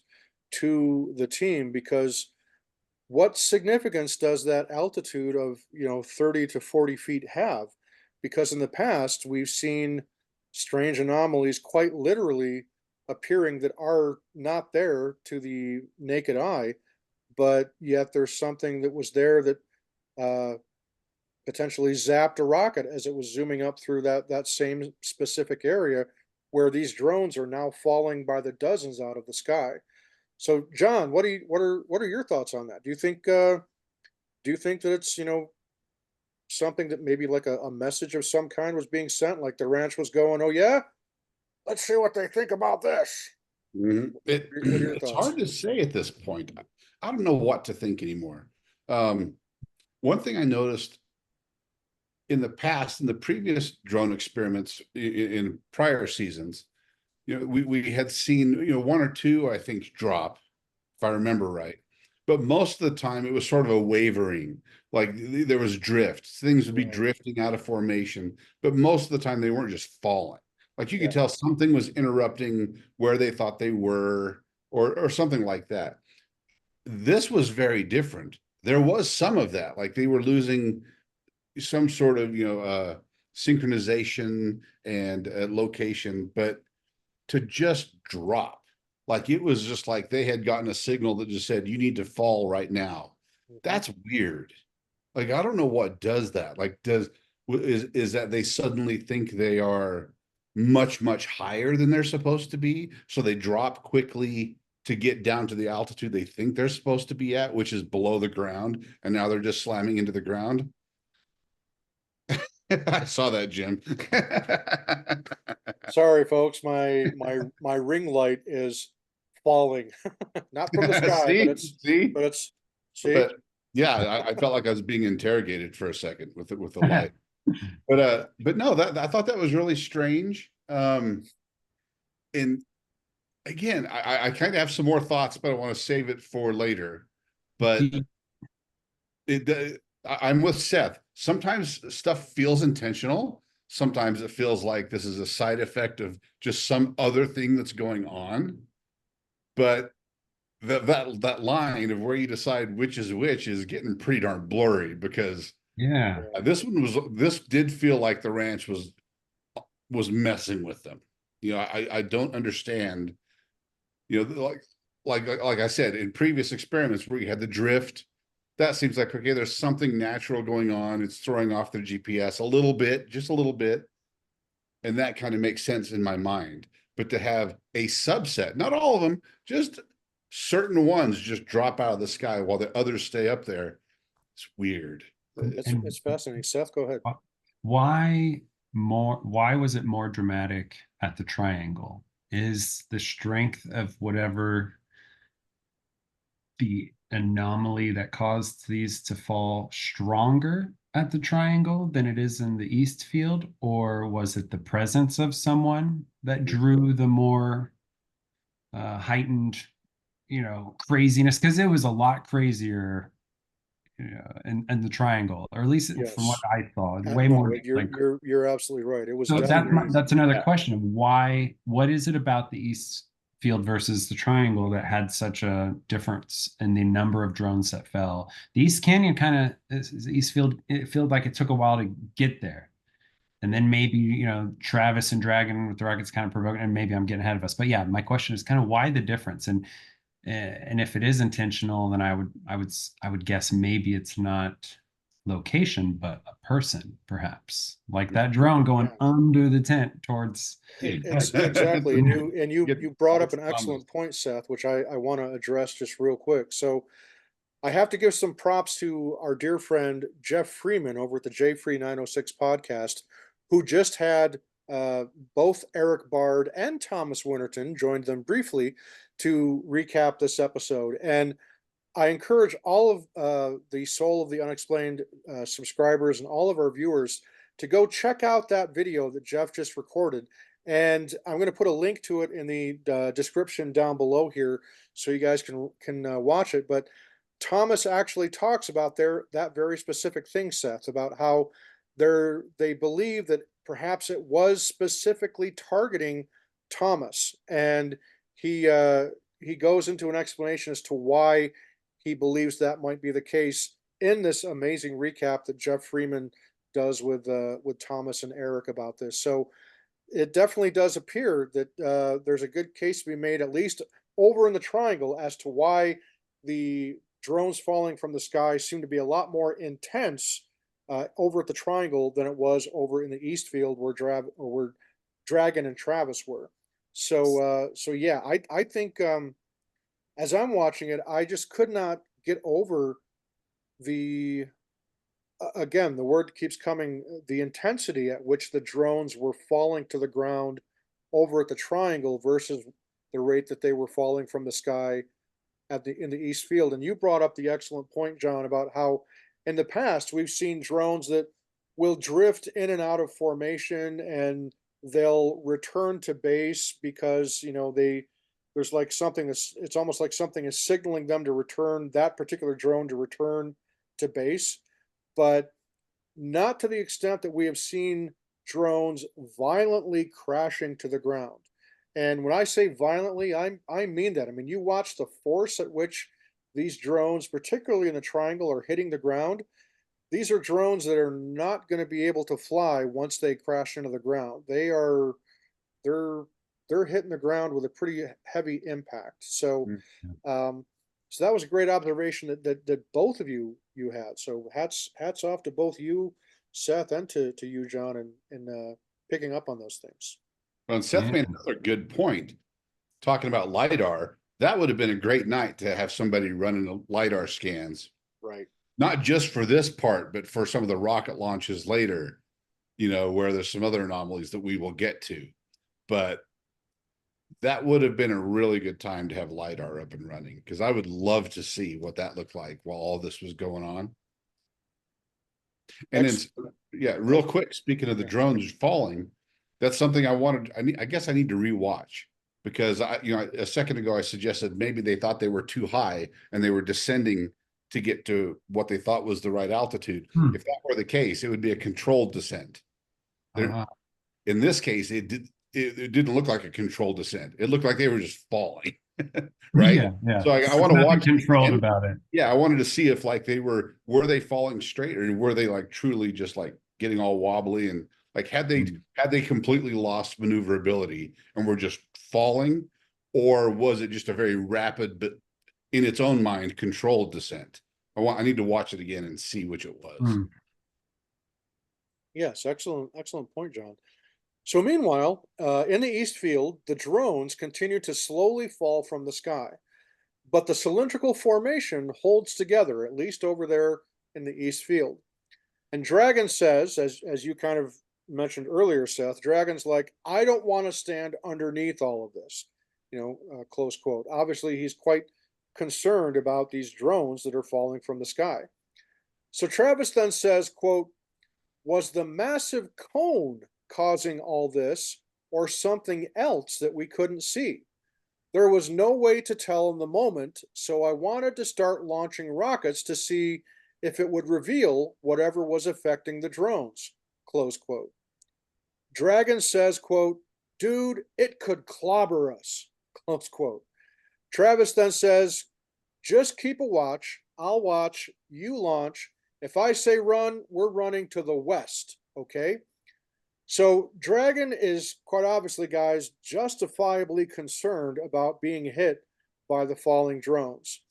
to the team, because what significance does that altitude of 30 to 40 feet have? Because in the past we've seen strange anomalies quite literally appearing that are not there to the naked eye, but yet there's something that was there that uh, potentially zapped a rocket as it was zooming up through that same specific area, where these drones are now falling by the dozens out of the sky. So, John, what are your thoughts on that? Do you think that it's something that maybe like a message of some kind was being sent, like the ranch was going, oh yeah, let's see what they think about this. Mhm. What are your It's thoughts? hard to say at this point. I don't know what to think anymore. Um, One thing I noticed in the past, in the previous drone experiments in prior seasons, we had seen, one or two, I think, drop, if I remember right. But most of the time it was sort of a wavering, like there was drift. Things would be Right. drifting out of formation, but most of the time they weren't just falling. Like you could Yeah. tell something was interrupting where they thought they were, or something like that. This was very different. There was some of that, like they were losing some sort of, synchronization and location, but to just drop, like it was just like they had gotten a signal that just said, you need to fall right now. Mhm. That's weird. Like, I don't know what does that. Like, is that they suddenly think they are much, much higher than they're supposed to be? So they drop quickly to get down to the altitude they think they're supposed to be at, which is below the ground. And now they're just slamming into the ground. I saw that, Jimm. Sorry, folks, my ring light is falling, not from the sky, but See, it's see, but it's see. but yeah, I felt like I was being interrogated for a second with the light. But no, that I thought that was really strange. And again, I kind of have some more thoughts, but I want to save it for later. But I'm with Seth. Sometimes stuff feels intentional. Sometimes it feels like this is a side effect of just some other thing that's going on. But that line of where you decide which is getting pretty darn blurry, because Yeah. Yeah. this did feel like the ranch was messing with them. I don't understand. Like I said, in previous experiments where you had the drift, that seems like, okay, there's something natural going on. It's throwing off their GPS a little bit, just a little bit. And that kind of makes sense in my mind. But to have a subset, not all of them, just certain ones just drop out of the sky while the others stay up there, it's weird. And It's fascinating. Seth, go ahead. why was it more dramatic at the triangle? Is the strength of whatever the anomaly that caused these to fall stronger at the triangle than it is in the east field, or was it the presence of someone that drew the more heightened, craziness? Because it was a lot crazier, in the triangle, or at least from what Yes. I saw, way No, more you're like. you're you're absolutely right. It was So definitely that's another Yeah. question of why. What is it about the east field versus the triangle that had such a difference in the number of drones that fell. The East Canyon kind of, East Field, it felt like it took a while to get there. And then maybe, Travis and Dragon with the rockets kind of provoking, and maybe I'm getting ahead of us. But yeah, my question is kind of why the difference? And if it is intentional, then I would guess maybe it's not location, but a person, perhaps. Like that drone going under the tent towards It's exactly. And you brought up an Thomas. excellent point, Seth, which I want to address just real quick. So I have to give some props to our dear friend Jeff Freeman over at the J Free 906 podcast, who just had both Erik Bard and Thomas Winterton joined them briefly to recap this episode. And I encourage all of the Soul of the Unexplained subscribers and all of our viewers to go check out that video that Jeff just recorded. And I'm going to put a link to it in the description down below here so you guys can watch it. But Thomas actually talks about that very specific thing, Seth, about how they believe that perhaps it was specifically targeting Thomas, and he goes into an explanation as to why he believes that might be the case in this amazing recap that Jeff Freeman does with Thomas and Erik about this. So it definitely does appear that there's a good case to be made, at least over in the triangle, as to why the drones falling from the sky seem to be a lot more intense over at the triangle than it was over in the east field where Dragon and Travis were. So yeah, I think as I'm watching it, I just could not get over the again, the word keeps coming, the intensity at which the drones were falling to the ground over at the triangle versus the rate that they were falling from the sky in the east field. And you brought up the excellent point, John, about how in the past we've seen drones that will drift in and out of formation, and they'll return to base because there's like something that's, it's almost like something is signaling them to return, that particular drone to return to base, but not to the extent that we have seen drones violently crashing to the ground. And when I say violently, I mean that. I mean, you watch the force at which these drones, particularly in the triangle, are hitting the ground. These are drones that are not going to be able to fly once they crash into the ground. They're hitting the ground with a pretty heavy impact. So so that was a great observation that both of you had. So hats off to both you, Seth, and to you, John, and picking up on those things. Well, and Seth made another good point talking about LiDAR. That would have been a great night to have somebody running the LiDAR scans. Right. Not just for this part, but for some of the rocket launches later, where there's some other anomalies that we will get to. But that would have been a really good time to have LiDAR up and running, because I would love to see what that looked like while all this was going on. And then, real quick, speaking of the drones falling, that's something I guess I need to rewatch, because a second ago I suggested maybe they thought they were too high and they were descending to get to what they thought was the right altitude. If that were the case, it would be a controlled descent. In this case, it didn't look like a controlled descent. It looked like they were just falling. Right. Yeah. So I want to watch controlled about it. Yeah. I wanted to see if like were they falling straight, or were they like truly just like getting all wobbly, and like had they completely lost maneuverability and were just falling, or was it just a very rapid but in its own mind controlled descent? I need to watch it again and see which it was. Yes, excellent point, John. So meanwhile, in the east field, the drones continue to slowly fall from the sky, but the cylindrical formation holds together, at least over there in the east field. And Dragon says, as you kind of mentioned earlier, Seth, Dragon's like, I don't want to stand underneath all of this, close quote. Obviously, he's quite concerned about these drones that are falling from the sky. So Travis then says, quote, was the massive cone causing all this, or something else that we couldn't see? There was no way to tell in the moment, so I wanted to start launching rockets to see if it would reveal whatever was affecting the drones, close quote. Dragon says, quote, dude, it could clobber us, Close quote. Travis then says, just keep a watch. I'll watch. You launch. If I say run, we're running to the west. Okay. So Dragon is quite obviously, guys, justifiably concerned about being hit by the falling drones.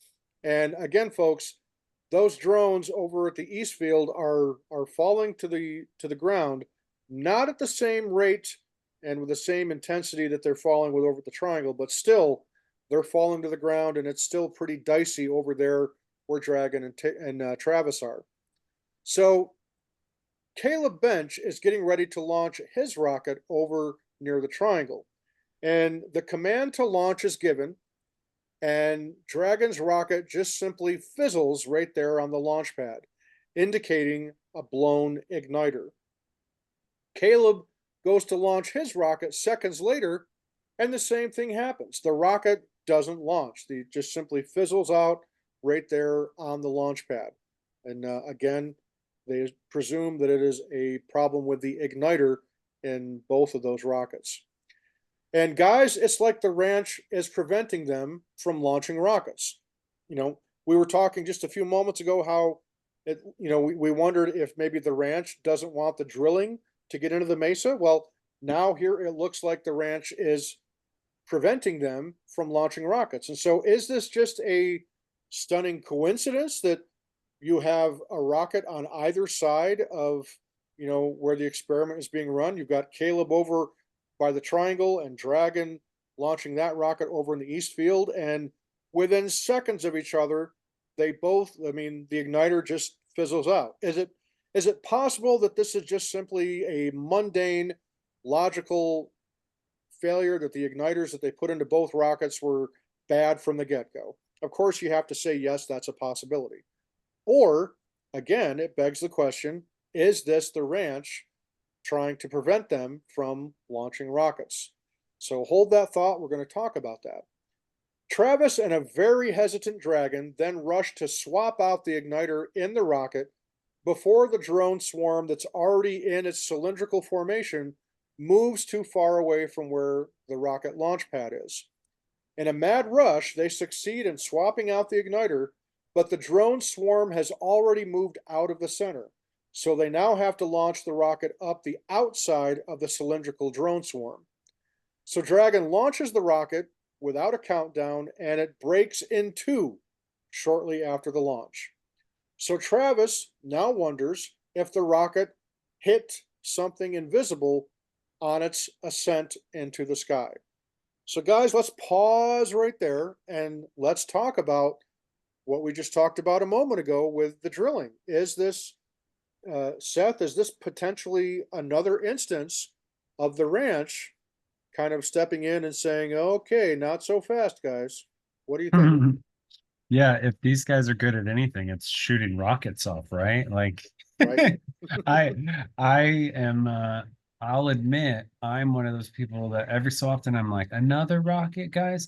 And again, folks, those drones over at the East Field are falling to the ground, not at the same rate and with the same intensity that they're falling with over at the Triangle, but still they're falling to the ground, and it's still pretty dicey over there where Dragon and Travis are. So Caleb Bench is getting ready to launch his rocket over near the Triangle, and the command to launch is given, and Dragon's rocket just simply fizzles right there on the launch pad, indicating a blown igniter. Caleb goes to launch his rocket seconds later, and the same thing happens. The rocket doesn't launch. It just simply fizzles out right there on the launch pad. And again, they presume that it is a problem with the igniter in both of those rockets. And guys, it's like the ranch is preventing them from launching rockets. We were talking just a few moments ago how we wondered if maybe the ranch doesn't want the drilling to get into the mesa. Well, now here it looks like the ranch is preventing them from launching rockets. And so is this just a stunning coincidence that you have a rocket on either side of, where the experiment is being run? You've got Caleb over by the Triangle and Dragon launching that rocket over in the East Field. And within seconds of each other, the igniter just fizzles out. Is it possible that this is just simply a mundane, logical failure, that the igniters that they put into both rockets were bad from the get-go? Of course, you have to say, yes, that's a possibility. Or, again, it begs the question, is this the ranch trying to prevent them from launching rockets? So hold that thought. We're going to talk about that. Travis and a very hesitant Dragon then rush to swap out the igniter in the rocket before the drone swarm that's already in its cylindrical formation moves too far away from where the rocket launch pad is. In a mad rush, they succeed in swapping out the igniter, but the drone swarm has already moved out of the center. So they now have to launch the rocket up the outside of the cylindrical drone swarm. So Dragon launches the rocket without a countdown, and it breaks in two shortly after the launch. So Travis now wonders if the rocket hit something invisible on its ascent into the sky. So guys, let's pause right there and let's talk about what we just talked about a moment ago with the drilling. Is this, Seth, is this potentially another instance of the ranch kind of stepping in and saying, okay, not so fast, guys? What do you think? Yeah, if these guys are good at anything, it's shooting rockets off, right? Like, Right. I am I'll admit I'm one of those people that every so often I'm like, another rocket, guys.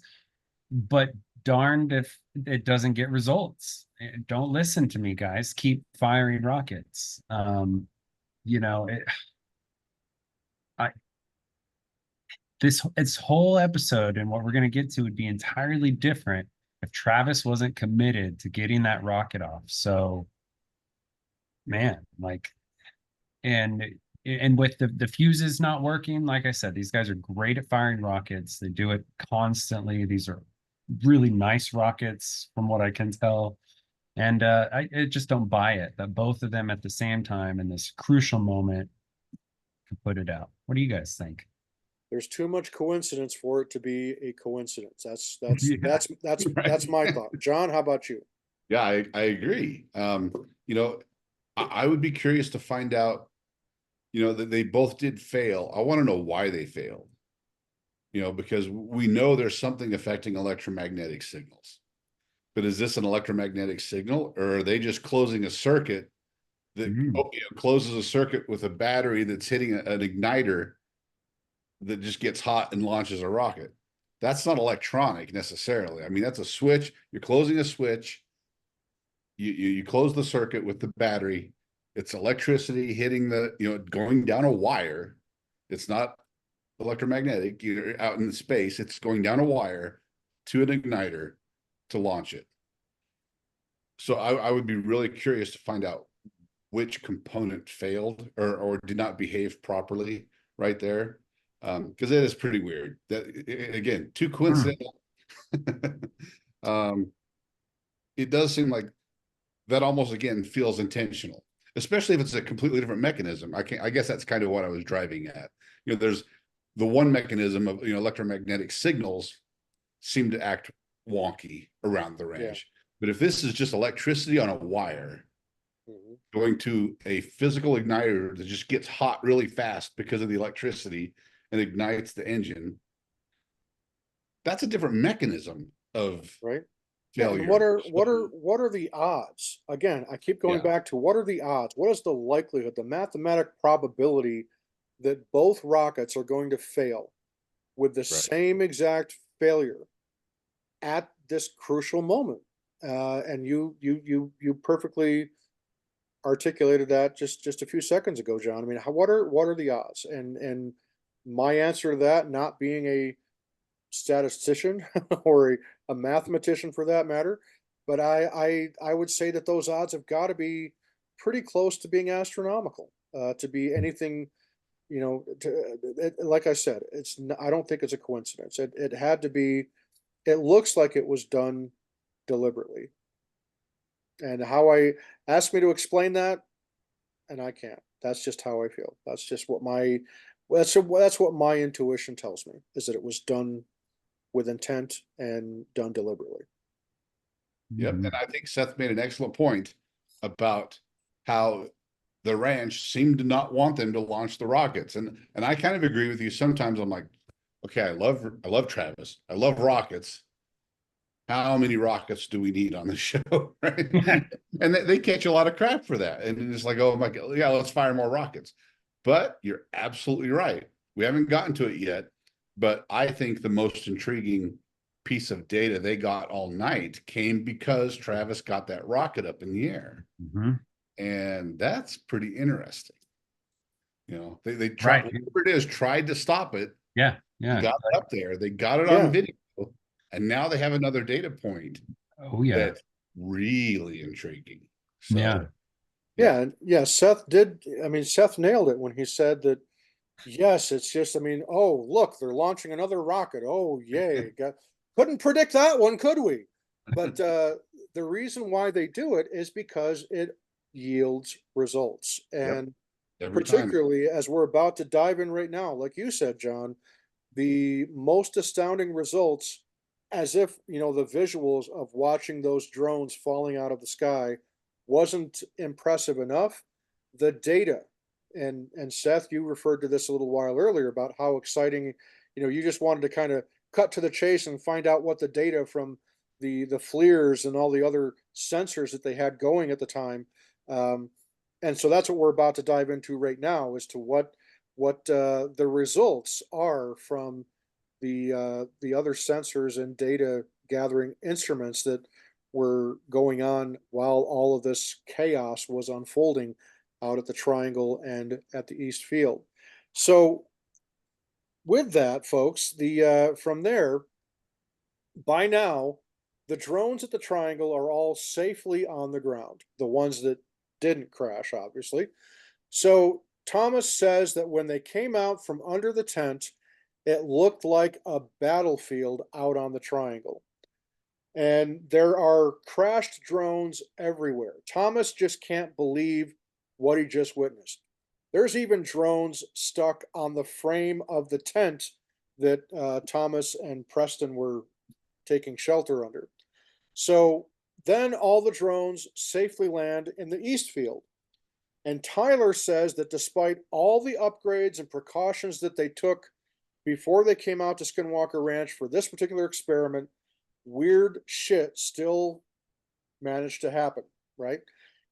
But darned if it doesn't get results. Don't listen to me, guys. Keep firing rockets. You know, it, I this whole episode and what we're going to get to would be entirely different if Travis wasn't committed to getting that rocket off. So, man, like, and with the fuses not working, like I said, these guys are great at firing rockets. They do it constantly. These are really nice rockets, from what I can tell. And I just don't buy it that both of them at the same time in this crucial moment could put it out. What do you guys think? There's too much coincidence for it to be a coincidence. That's Yeah. that's my thought. John, how about you? Yeah, I agree. I would be curious to find out, that they both did fail. I want to know why they failed, because we know there's something affecting electromagnetic signals. But is this an electromagnetic signal, or are they just closing a circuit that closes a circuit with a battery that's hitting an igniter that just gets hot and launches a rocket? That's not electronic necessarily. I mean, that's a switch. You're closing a switch. You close the circuit with the battery. It's electricity hitting going down a wire. It's not electromagnetic, out in space. It's going down a wire to an igniter to launch it. So I would be really curious to find out which component failed or did not behave properly right there. Because it is pretty weird. That again, too coincidental. It does seem like that almost again feels intentional, especially if it's a completely different mechanism. I guess that's kind of what I was driving at. There's the one mechanism of electromagnetic signals seem to act wonky around the ranch. Yeah. But if this is just electricity on a wire going to a physical igniter that just gets hot really fast because of the electricity and ignites the engine, that's a different mechanism of right failure. Yeah, what are the odds? Again, I keep going back to what are the odds? What is the likelihood, the mathematic probability that both rockets are going to fail with the same exact failure at this crucial moment? And you perfectly articulated that just a few seconds ago, John. I mean, what are the odds? And my answer to that, not being a statistician or a mathematician for that matter, but I would say that those odds have got to be pretty close to being astronomical, to be anything, like I said, I don't think it's a coincidence. It had to be. It looks like it was done deliberately. And how I asked me to explain that, and I can't. That's just how I feel. That's just what that's what my intuition tells me, is that it was done with intent and done deliberately. Yep. And I think Seth made an excellent point about how the ranch seemed to not want them to launch the rockets. And I kind of agree with you. Sometimes I'm like, okay, I love Travis. I love rockets. How many rockets do we need on the show? Right. And they catch a lot of crap for that. And it's like, oh my God, yeah, let's fire more rockets. But you're absolutely right. We haven't gotten to it yet. But I think the most intriguing piece of data they got all night came because Travis got that rocket up in the air. And that's pretty interesting. They tried, whatever it is, tried to stop it. Yeah. They got it up there. They got it on video. And now they have another data point. Oh, yeah. That's really intriguing. So, yeah. Seth nailed it when he said that. Yes, it's just, oh, look, they're launching another rocket. Oh, yay. Couldn't predict that one, could we? But the reason why they do it is because it yields results. And particularly as we're about to dive in right now, like you said, John, the most astounding results, as if, the visuals of watching those drones falling out of the sky wasn't impressive enough. The data, and Seth, you referred to this a little while earlier about how exciting, you just wanted to kind of cut to the chase and find out what the data from the FLIRs and all the other sensors that they had going at the time. And so that's what we're about to dive into right now, as to what the results are from the other sensors and data gathering instruments that were going on while all of this chaos was unfolding out at the Triangle and at the East Field. So with that, folks, from there, by now, the drones at the Triangle are all safely on the ground, the ones that didn't crash, obviously. So Thomas says that when they came out from under the tent, it looked like a battlefield out on the Triangle. And there are crashed drones everywhere. Thomas just can't believe what he just witnessed. There's even drones stuck on the frame of the tent that Thomas and Preston were taking shelter under. So then all the drones safely land in the East Field. And Tyler says that despite all the upgrades and precautions that they took before they came out to Skinwalker Ranch for this particular experiment, weird shit still managed to happen, right?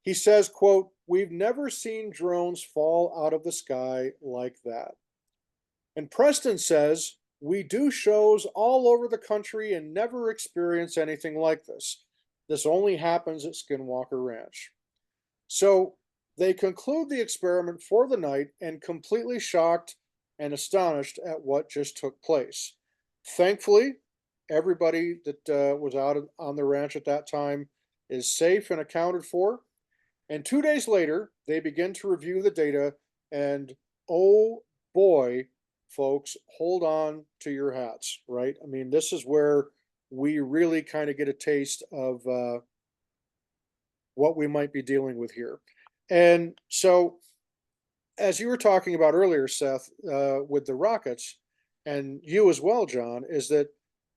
He says, quote, "We've never seen drones fall out of the sky like that." And Preston says, "We do shows all over the country and never experience anything like this. This only happens at Skinwalker Ranch." So they conclude the experiment for the night, and completely shocked, and astonished at what just took place. Thankfully, everybody that was out on the ranch at that time is safe and accounted for. And 2 days later, they begin to review the data. And oh boy, folks, hold on to your hats, right? I mean, this is where we really kind of get a taste of what we might be dealing with here. And so, as you were talking about earlier, Seth, with the rockets, and you as well, John, is that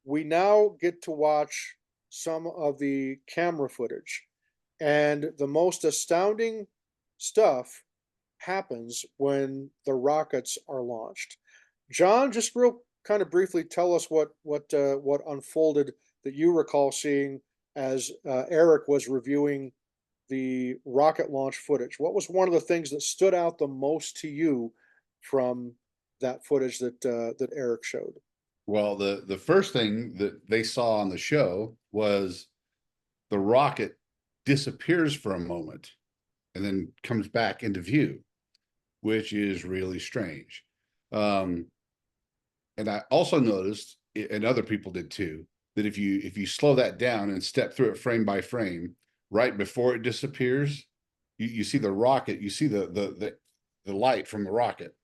we now get to watch some of the camera footage. And the most astounding stuff happens when the rockets are launched. John, just real kind of briefly tell us what unfolded that you recall seeing as Erik was reviewing the rocket launch footage. What was one of the things that stood out the most to you from that footage that Erik showed? Well, the first thing that they saw on the show was the rocket disappears for a moment and then comes back into view, which is really strange. And I also noticed, and other people did too, that if you slow that down and step through it frame by frame, right before it disappears, you see the rocket, you see the light from the rocket.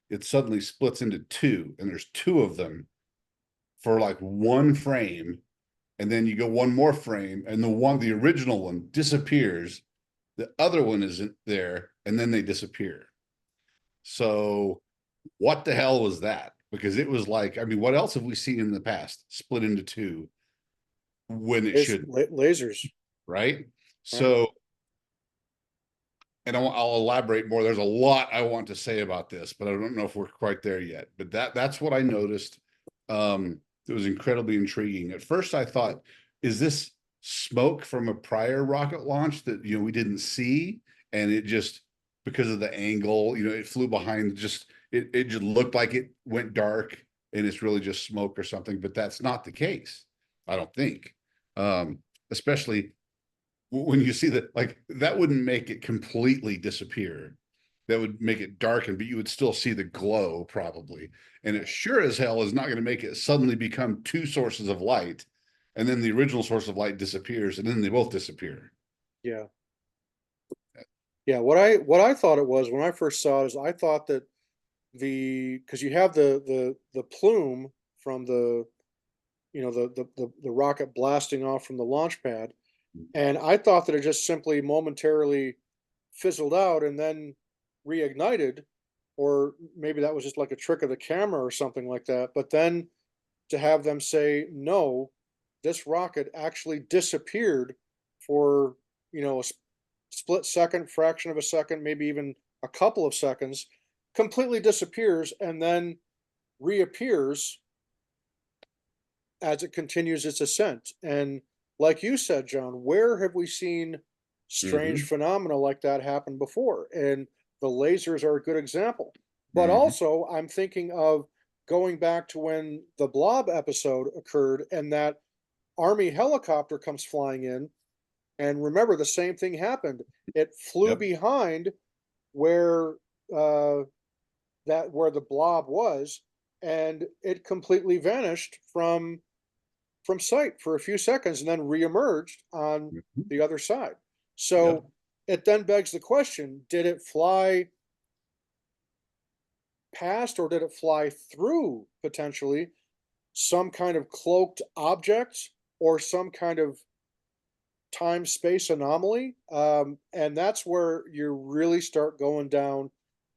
It suddenly splits into two, and there's two of them for like one frame, and then you go one more frame, and the original one disappears. The other one isn't there, and then they disappear. So what the hell was that? Because it was like, I mean, what else have we seen in the past split into two when it should, Lasers, right? right? So, and I'll elaborate more. There's a lot I want to say about this, but I don't know if we're quite there yet. But that's what I noticed. It was incredibly intriguing. At first, I thought, is this smoke from a prior rocket launch that we didn't see, and it just, because of the angle, it flew behind, just it just looked like it went dark, and it's really just smoke or something. But that's not the case, I don't think. Especially when you see that, like, that wouldn't make it completely disappear. That would make it darken, but you would still see the glow probably. And it sure as hell is not going to make it suddenly become two sources of light, and then the original source of light disappears, and then they both disappear. Yeah. Yeah, what I thought it was when I first saw it is I thought that because you have the plume from the rocket blasting off from the launch pad, and I thought that it just simply momentarily fizzled out and then reignited, or maybe that was just like a trick of the camera or something like that. But then to have them say, no, this rocket actually disappeared for, a split second, fraction of a second, maybe even a couple of seconds, completely disappears and then reappears as it continues its ascent. And like you said, John, where have we seen strange Mm-hmm. phenomena like that happen before? And the lasers are a good example. But Mm-hmm. also, I'm thinking of going back to when the Blob episode occurred and that Army helicopter comes flying in. And remember, the same thing happened. It flew Yep. behind where uh, where the blob was, and it completely vanished from sight for a few seconds and then reemerged on Mm-hmm. the other side. Yep. So it then begs the question, did it fly past or did it fly through potentially some kind of cloaked object or some kind of time space anomaly? And that's where you really start going down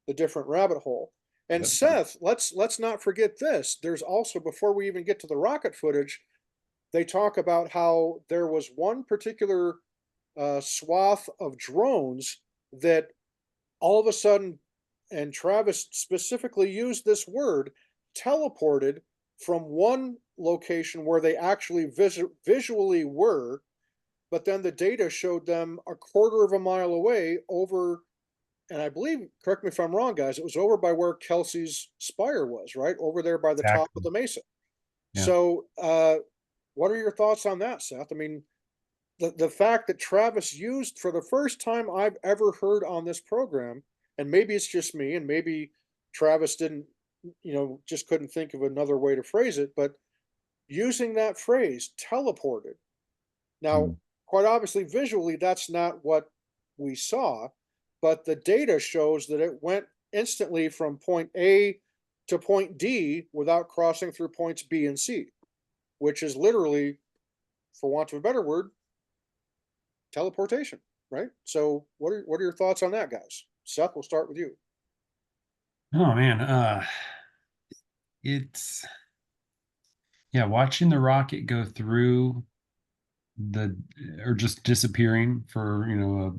the different rabbit hole. And Yep. Seth, let's not forget this. There's also, before we even get to the rocket footage, they talk about how there was one particular swath of drones that all of a sudden, and Travis specifically used this word, teleported from one location where they actually visually were, but then the data showed them a quarter of a mile away over, and I believe, correct me if I'm wrong, guys, it was over by where Kelsey's Spire was, right? Over there by the top of Exactly. the mesa. Yeah. So, what are your thoughts on that, Seth? I mean, the fact that Travis used, for the first time I've ever heard on this program, and maybe it's just me, and maybe Travis didn't just couldn't think of another way to phrase it, but using that phrase, teleported. Now, Mm. quite obviously, visually, that's not what we saw, but the data shows that it went instantly from point A to point D without crossing through points B and C, which is literally, for want of a better word, teleportation, right? So, what are your thoughts on that, guys? Seth, we'll start with you. Oh man, it's yeah, watching the rocket go through the or just disappearing for, a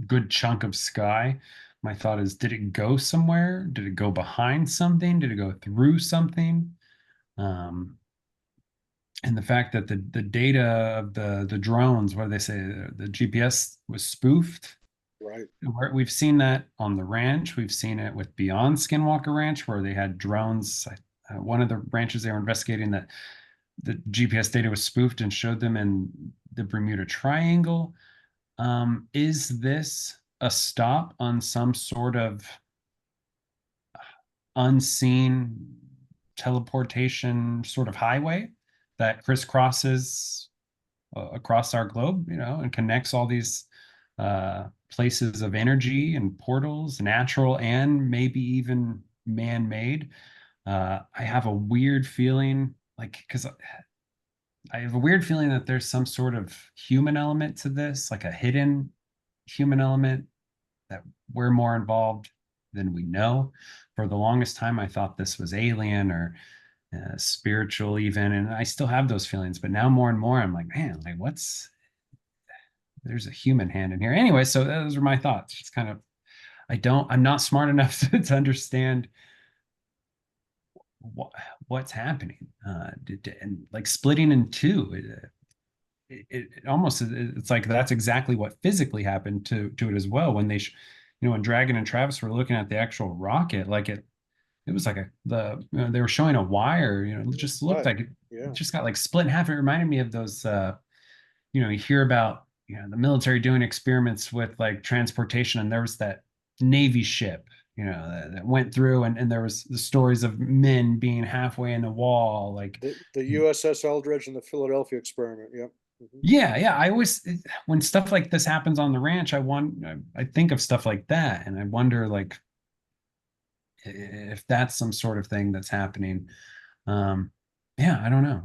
good chunk of sky. My thought is, did it go somewhere? Did it go behind something? Did it go through something? Um, and the fact that the data of the drones, what do they say, the GPS was spoofed. Right, We've seen that on the ranch. We've seen it with Beyond Skinwalker Ranch, where they had drones. One of the ranches they were investigating, that the GPS data was spoofed and showed them in the Bermuda Triangle. Is this a stop on some sort of unseen teleportation sort of highway that crisscrosses across our globe, and connects all these places of energy and portals, natural and maybe even man-made? I have a weird feeling, like, because I have a weird feeling that there's some sort of human element to this, like a hidden human element, that we're more involved than we know. For the longest time, I thought this was alien or spiritual, even, and I still have those feelings. But now, more and more, I'm like, man, like, there's a human hand in here. Anyway, so those are my thoughts. It's kind of, I'm not smart enough to understand what, what's happening. And like splitting in two, it almost, it's like that's exactly what physically happened to it as well. When when Dragon and Travis were looking at the actual rocket, like it was like they were showing a wire, it just looked right, like it yeah. just got like split in half. It reminded me of those, you hear about, the military doing experiments with like transportation, and there was that Navy ship, that went through, and there was the stories of men being halfway in the wall, like, The USS Eldridge and the Philadelphia experiment. Yep. Mhm. yeah. I always, when stuff like this happens on the ranch, I think of stuff like that, and I wonder, like, if that's some sort of thing that's happening. Um, yeah, I don't know.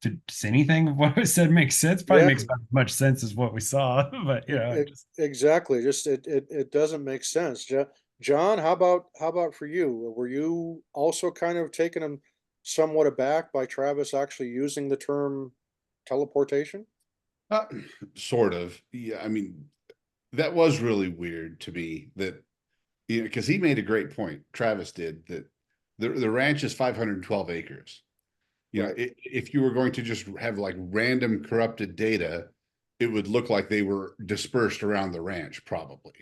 Does anything of what I said make sense? Probably Yeah, makes about as much sense as what we saw, but exactly. Just it doesn't make sense. John, how about for you? Were you also kind of taken somewhat aback by Travis actually using the term teleportation? Uh, sort of. Yeah, I mean, that was really weird to me that, because he made a great point. Travis did that the ranch is 512 acres. Right, If you were going to just have like random corrupted data, it would look like they were dispersed around the ranch, probably.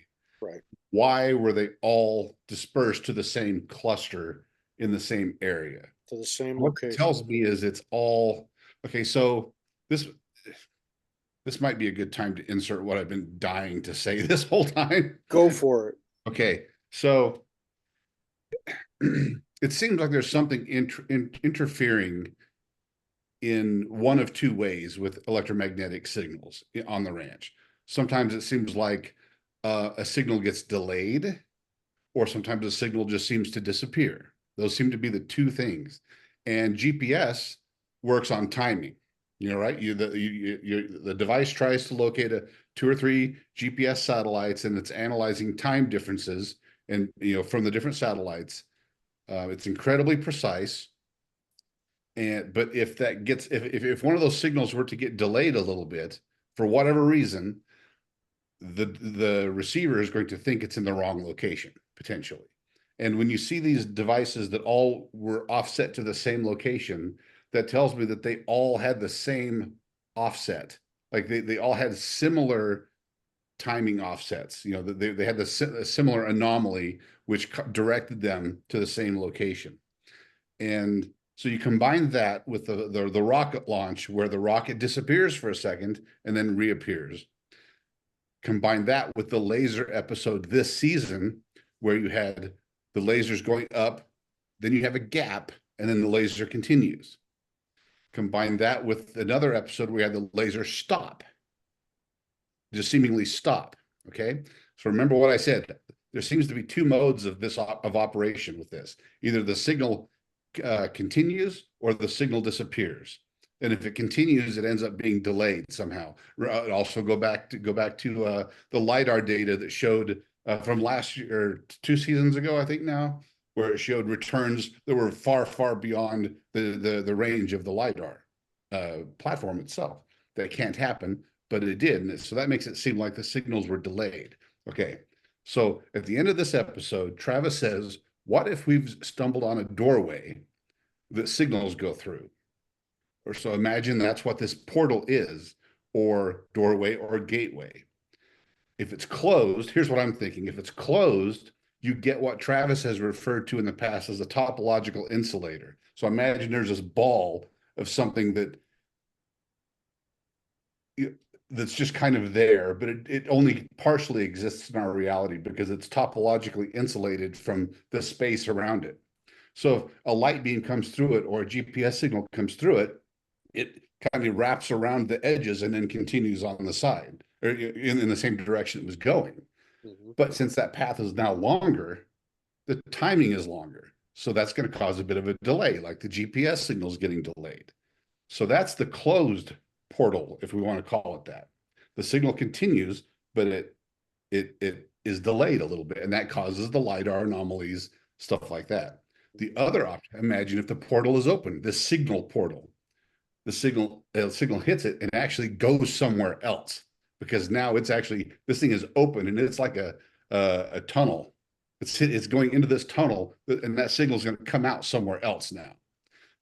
right. Why were they all dispersed to the same cluster in the same area? To the same What it location. tells me is it's all okay. So this this might be a good time to insert what I've been dying to say this whole time. Go for it. Okay, so it seems like there's something interfering in one of two ways with electromagnetic signals on the ranch. Sometimes it seems like a signal gets delayed, or sometimes a signal just seems to disappear. Those seem to be the two things. And GPS works on timing. Right? The device tries to locate two or three GPS satellites, and it's analyzing time differences, and from the different satellites. It's incredibly precise. But if one of those signals were to get delayed a little bit for whatever reason, the receiver is going to think it's in the wrong location potentially. And when you see these devices that all were offset to the same location, that tells me that they all had the same offset. Like they all had similar timing offsets. They had a similar anomaly which directed them to the same location. And so you combine that with the rocket launch, where the rocket disappears for a second and then reappears. Combine that with the laser episode this season, where you had the laser's going up, then you have a gap, and then the laser continues. Combine that with another episode where we had the laser stop, just seemingly stop. Okay, so remember what I said. There seems to be two modes of this of operation with this. Either the signal continues or the signal disappears. And if it continues, it ends up being delayed somehow. Also go back to the LiDAR data that showed from last year, or 2 seasons ago, I think now, where it showed returns that were far, far beyond the range of the LiDAR platform itself. That can't happen, but it did. And so that makes it seem like the signals were delayed. Okay, so at the end of this episode, Travis says, what if we've stumbled on a doorway that signals go through? Or so imagine that's what this portal is, or doorway or gateway. If it's closed, here's what I'm thinking. If it's closed, you get what Travis has referred to in the past as a topological insulator. So imagine there's this ball of something that's just kind of there, but it only partially exists in our reality because it's topologically insulated from the space around it. So if a light beam comes through it or a GPS signal comes through it, it kind of wraps around the edges and then continues on the side, or in the same direction it was going. Mm-hmm. But since that path is now longer, the timing is longer. So that's going to cause a bit of a delay, like the GPS signal is getting delayed. So that's the closed portal, if we want to call it that. The signal continues, but it is delayed a little bit, and that causes the LiDAR anomalies, stuff like that. The other option, imagine if the portal is open, the signal portal. The signal hits it and actually goes somewhere else, because now it's actually, this thing is open and it's like a tunnel. It's going into this tunnel, and that signal is going to come out somewhere else now.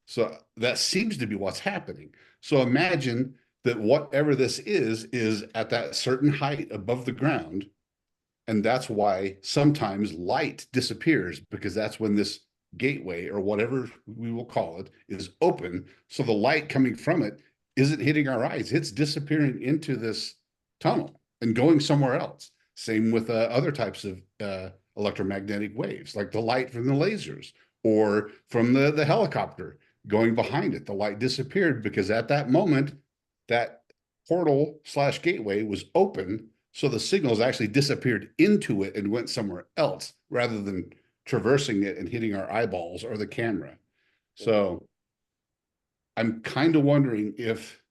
So that seems to be what's happening. So imagine that whatever this is at that certain height above the ground. And that's why sometimes light disappears, because that's when this gateway, or whatever we will call it, is open. So the light coming from it isn't hitting our eyes. It's disappearing into this tunnel and going somewhere else. Same with other types of electromagnetic waves, like the light from the lasers or from the helicopter going behind it. The light disappeared because at that moment, that portal / gateway was open. So the signals actually disappeared into it and went somewhere else rather than traversing it and hitting our eyeballs or the camera. So I'm kind of wondering if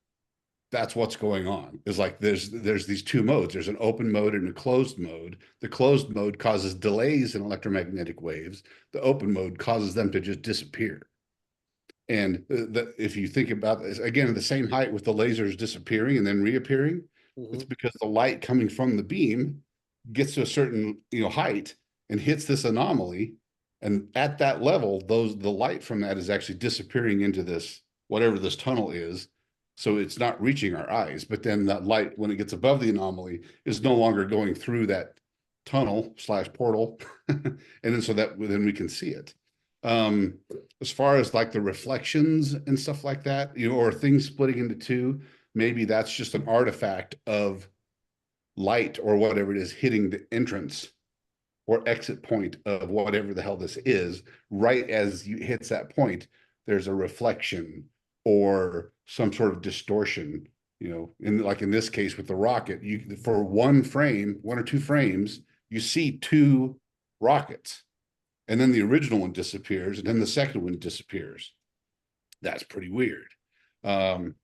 that's what's going on. Is like there's these two modes. There's an open mode and a closed mode. The closed mode causes delays in electromagnetic waves. The open mode causes them to just disappear. And if you think about this, again, at the same height with the lasers disappearing and then reappearing, it's because the light coming from the beam gets to a certain height and hits this anomaly. And at that level, the light from that is actually disappearing into this, whatever this tunnel is. So it's not reaching our eyes. But then that light, when it gets above the anomaly, is no longer going through that tunnel / portal. And then so that then we can see it. As far as like the reflections and stuff like that, or things splitting into two, maybe that's just an artifact of light or whatever it is hitting the entrance or exit point of whatever the hell this is. Right as you hits that point, there's a reflection or some sort of distortion, in this case with the rocket, for one or two frames, you see two rockets. And then the original one disappears, and then the second one disappears. That's pretty weird. And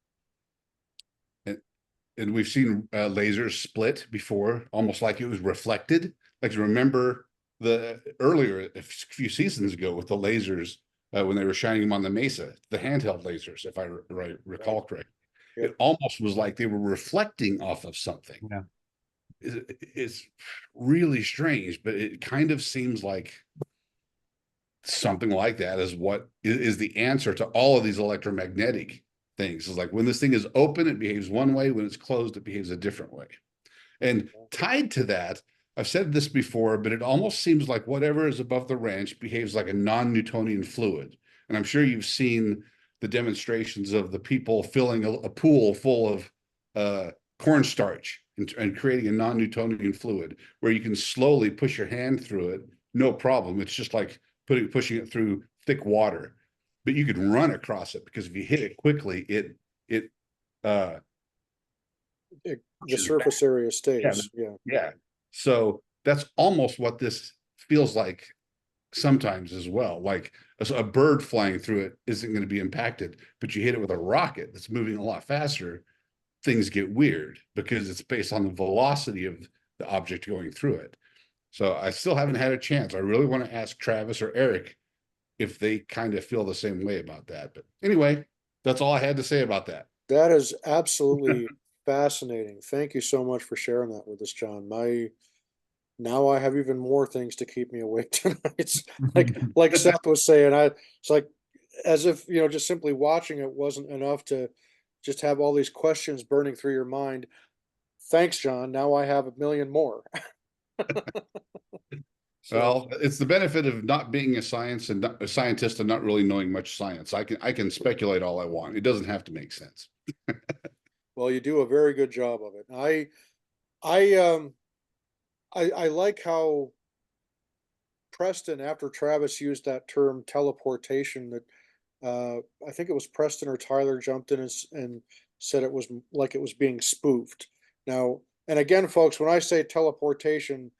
we've seen lasers split before, almost like it was reflected. Like, remember earlier, a few seasons ago, with the lasers when they were shining them on the Mesa, the handheld lasers, if I recall correctly. Yeah. It almost was like they were reflecting off of something. Yeah. It's really strange, but it kind of seems like something like that is what is the answer to all of these electromagnetic things. Is like when this thing is open, it behaves one way. When it's closed, it behaves a different way. And tied to that, I've said this before, but it almost seems like whatever is above the ranch behaves like a non-Newtonian fluid. And I'm sure you've seen the demonstrations of the people filling a pool full of cornstarch and creating a non-Newtonian fluid, where you can slowly push your hand through it, no problem. It's just like pushing it through thick water, but you can run across it because if you hit it quickly, it uh The pushes surface area yeah, stays. Yeah. yeah. So that's almost what this feels like sometimes as well. Like a bird flying through it isn't going to be impacted, but you hit it with a rocket that's moving a lot faster, things get weird because it's based on the velocity of the object going through it. So I still haven't had a chance. I really want to ask Travis or Erik if they kind of feel the same way about that. But anyway, that's all I had to say about that. That is absolutely fascinating. Thank you so much for sharing that with us, John. Now I have even more things to keep me awake tonight. It's like Seth was saying, it's like as if, just simply watching it wasn't enough to just have all these questions burning through your mind. Thanks, John. Now I have a million more. So Well, it's the benefit of not being a scientist and not really knowing much science. I can speculate all I want. It doesn't have to make sense. well, you do a very good job of it. I I like how Preston, after Travis used that term teleportation, that I think it was Preston or Tyler jumped in and said it was like it was being spoofed. Now, and again, folks, when I say teleportation,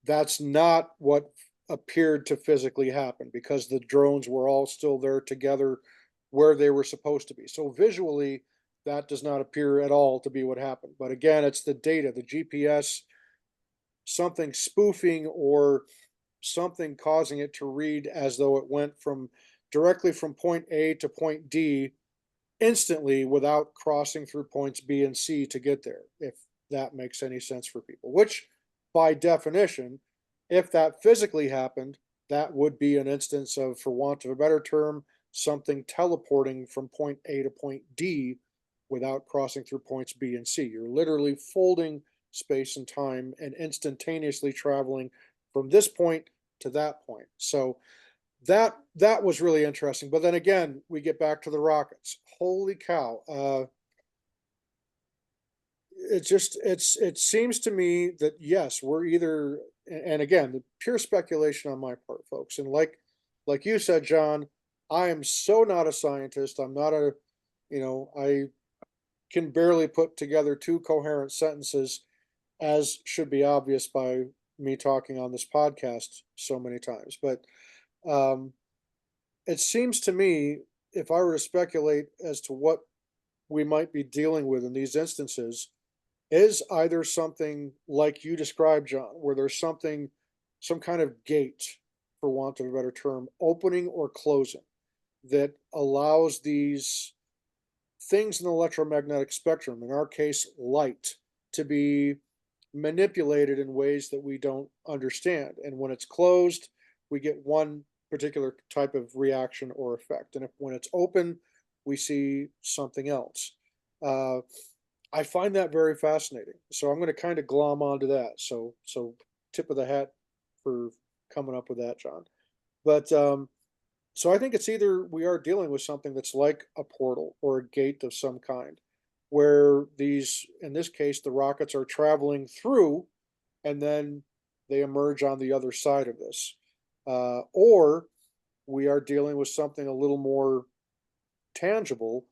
that's not what appeared to physically happen because the drones were all still there together where they were supposed to be. So visually, that does not appear at all to be what happened. But again, it's the data, the GPS, something spoofing or something causing it to read as though it went from directly from point A to point D instantly without crossing through points B and C to get there, if that makes any sense for people. Which, by definition, if that physically happened, that would be an instance of, for want of a better term, something teleporting from point A to point D without crossing through points B and C. You're literally folding space and time and instantaneously traveling from this point to that point. So that was really interesting. But then again, we get back to the rockets. Holy cow. It seems to me that yes, we're either, and again, the pure speculation on my part, folks. And like you said, John, I am so not a scientist. I'm not a, I can barely put together two coherent sentences, as should be obvious by me talking on this podcast so many times. But um, it seems to me, if I were to speculate as to what we might be dealing with in these instances, is either something like you described, John, where there's some kind of gate, for want of a better term, opening or closing that allows these things in the electromagnetic spectrum, in our case, light, to be manipulated in ways that we don't understand. And when it's closed, we get one particular type of reaction or effect. And when it's open, we see something else. Uh, I find that very fascinating. So I'm going to kind of glom onto that. So tip of the hat for coming up with that, John. But so I think it's either we are dealing with something that's like a portal or a gate of some kind, where these, in this case, the rockets are traveling through and then they emerge on the other side of this. Or we are dealing with something a little more tangible,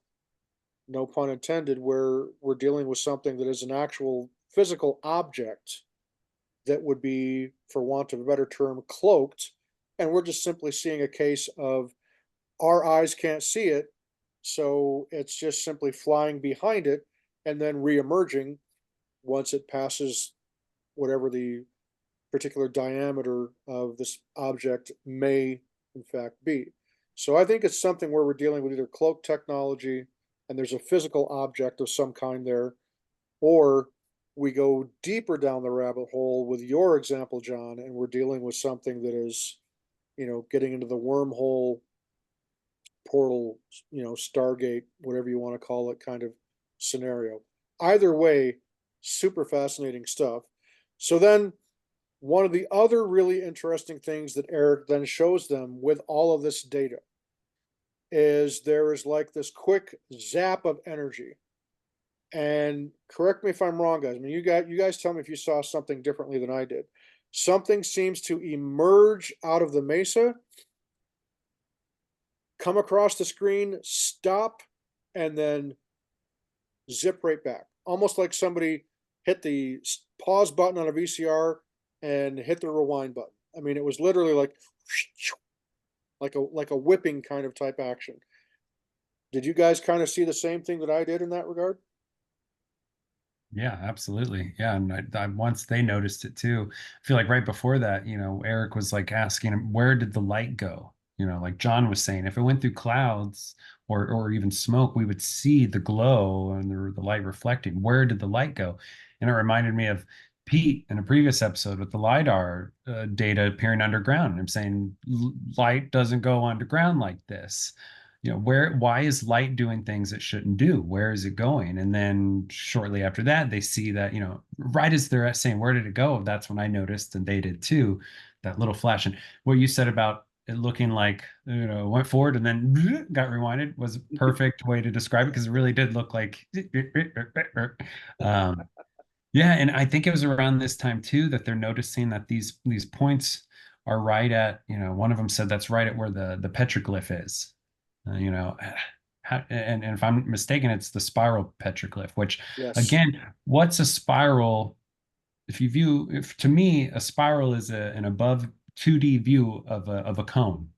no pun intended, where we're dealing with something that is an actual physical object that would be, for want of a better term, cloaked. And we're just simply seeing a case of our eyes can't see it. So it's just simply flying behind it and then re-emerging once it passes whatever the particular diameter of this object may in fact be. So I think it's something where we're dealing with either cloak technology and there's a physical object of some kind there, or we go deeper down the rabbit hole with your example, John, and we're dealing with something that is, getting into the wormhole, portal, Stargate, whatever you want to call it, kind of scenario. Either way, super fascinating stuff. So then one of the other really interesting things that Erik then shows them with all of this data is there is like this quick zap of energy. And correct me if I'm wrong, guys. I mean, you guys tell me if you saw something differently than I did. something seems to emerge out of the mesa, come across the screen, stop, and then zip right back. Almost like somebody hit the pause button on a VCR and hit the rewind button. I mean, it was literally like a whipping kind of type action. Did you guys kind of see the same thing that I did in that regard? Yeah, absolutely. Yeah, and once they noticed it too. I feel like right before that, Erik was like asking him, where did the light go? Like John was saying, if it went through clouds or even smoke, we would see the glow and the light reflecting. Where did the light go? And it reminded me of Pete in a previous episode with the LiDAR data appearing underground. And I'm saying light doesn't go underground like this. Why is light doing things it shouldn't do? Where is it going? And then shortly after that, they see that, right as they're saying, where did it go? That's when I noticed, and they did too, that little flash. And what you said about it looking like, went forward and then got rewinded was a perfect way to describe it, because it really did look like, um, yeah. And I think it was around this time too that they're noticing that these points are right at, one of them said that's right at where the petroglyph is. You know, and if I'm mistaken, it's the spiral petroglyph, which Yes. again, what's a spiral? If to me, a spiral is an above 2D view of a cone,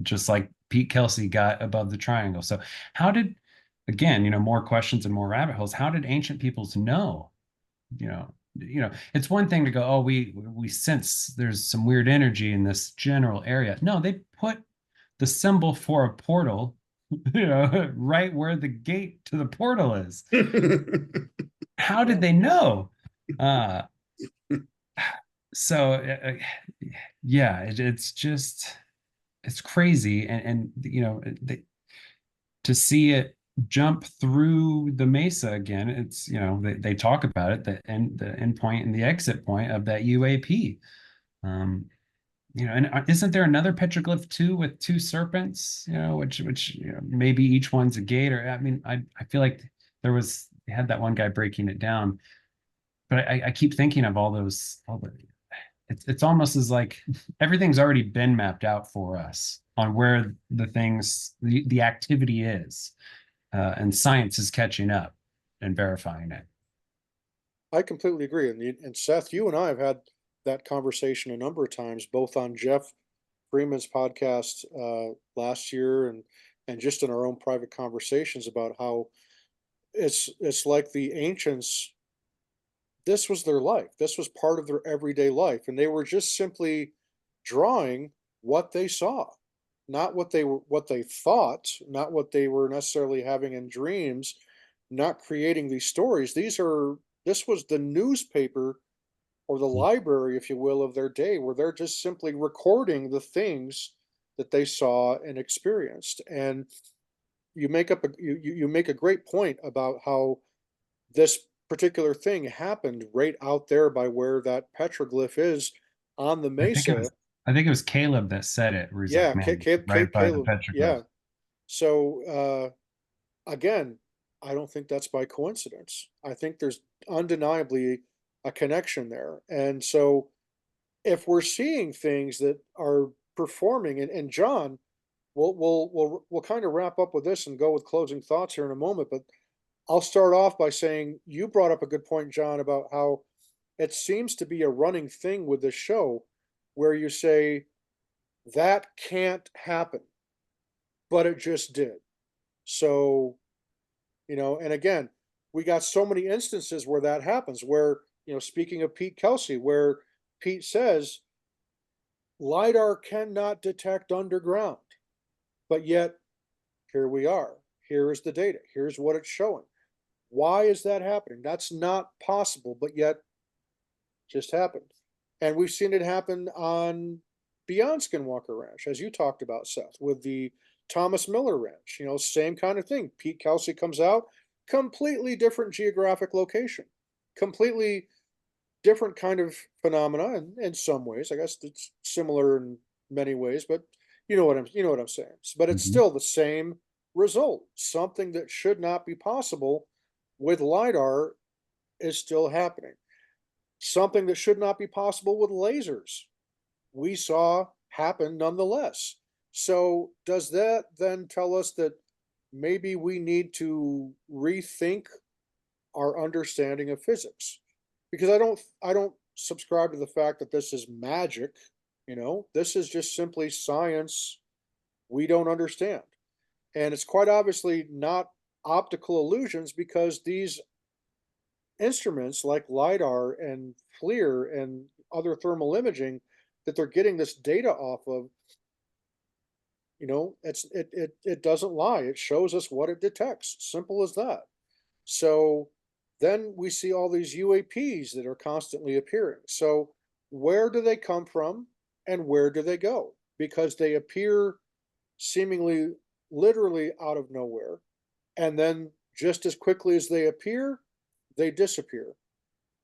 just like Pete Kelsey got above the triangle. So how did, again, more questions and more rabbit holes, how did ancient peoples know? It's one thing to go, oh, we sense there's some weird energy in this general area. No, they put the symbol for a portal, right where the gate to the portal is. How did they know? Uh, so yeah, it's crazy, and to see it jump through the mesa again. It's they talk about it, the end point and the exit point of that UAP. And isn't there another petroglyph too with two serpents? Which maybe each one's a gate, or I mean, I feel like they had that one guy breaking it down, but I keep thinking of all the. It's almost as like everything's already been mapped out for us on where the activity is, and science is catching up and verifying it. I completely agree. And Seth, you and I have had that conversation a number of times, both on Jeff Freeman's podcast last year and just in our own private conversations about how it's like the ancients, this was their life. This was part of their everyday life. And they were just simply drawing what they saw, not what they thought, not what they were necessarily having in dreams, not creating these stories. This was the newspaper or the library, if you will, of their day, where they're just simply recording the things that they saw and experienced. And you make a great point about how this particular thing happened right out there by where that petroglyph is on the I think it mesa. was I think it was Caleb that said it, where he's like, Yeah, man, right by the Caleb. petroglyph. Yeah. So again, I don't think that's by coincidence. I think there's undeniably a connection there. And so if we're seeing things that are performing, and John, we'll kind of wrap up with this and go with closing thoughts here in a moment, but I'll start off by saying you brought up a good point, John, about how it seems to be a running thing with this show where you say that can't happen, but it just did. So, and again, we got so many instances where that happens, where, speaking of Pete Kelsey, where Pete says LiDAR cannot detect underground, but yet here we are. Here is the data. Here's what it's showing. Why is that happening? That's not possible, but yet just happened. And we've seen it happen on Beyond Skinwalker Ranch, as you talked about, Seth, with the Thomas Miller Ranch. Same kind of thing. Pete Kelsey comes out, completely different geographic location, completely different kind of phenomena in some ways. I guess it's similar in many ways, but you know what I'm saying. But it's Mhm. still the same result. Something that should not be possible with LiDAR is still happening. Something that should not be possible with lasers, we saw happen nonetheless. So does that then tell us that maybe we need to rethink our understanding of physics? Because I don't subscribe to the fact that this is magic, this is just simply science we don't understand. And it's quite obviously not optical illusions, because these instruments like LIDAR and FLIR and other thermal imaging that they're getting this data off of, it doesn't lie. It shows us what it detects. Simple as that. So then we see all these UAPs that are constantly appearing. So where do they come from and where do they go? Because they appear seemingly literally out of nowhere. And then just as quickly as they appear, they disappear.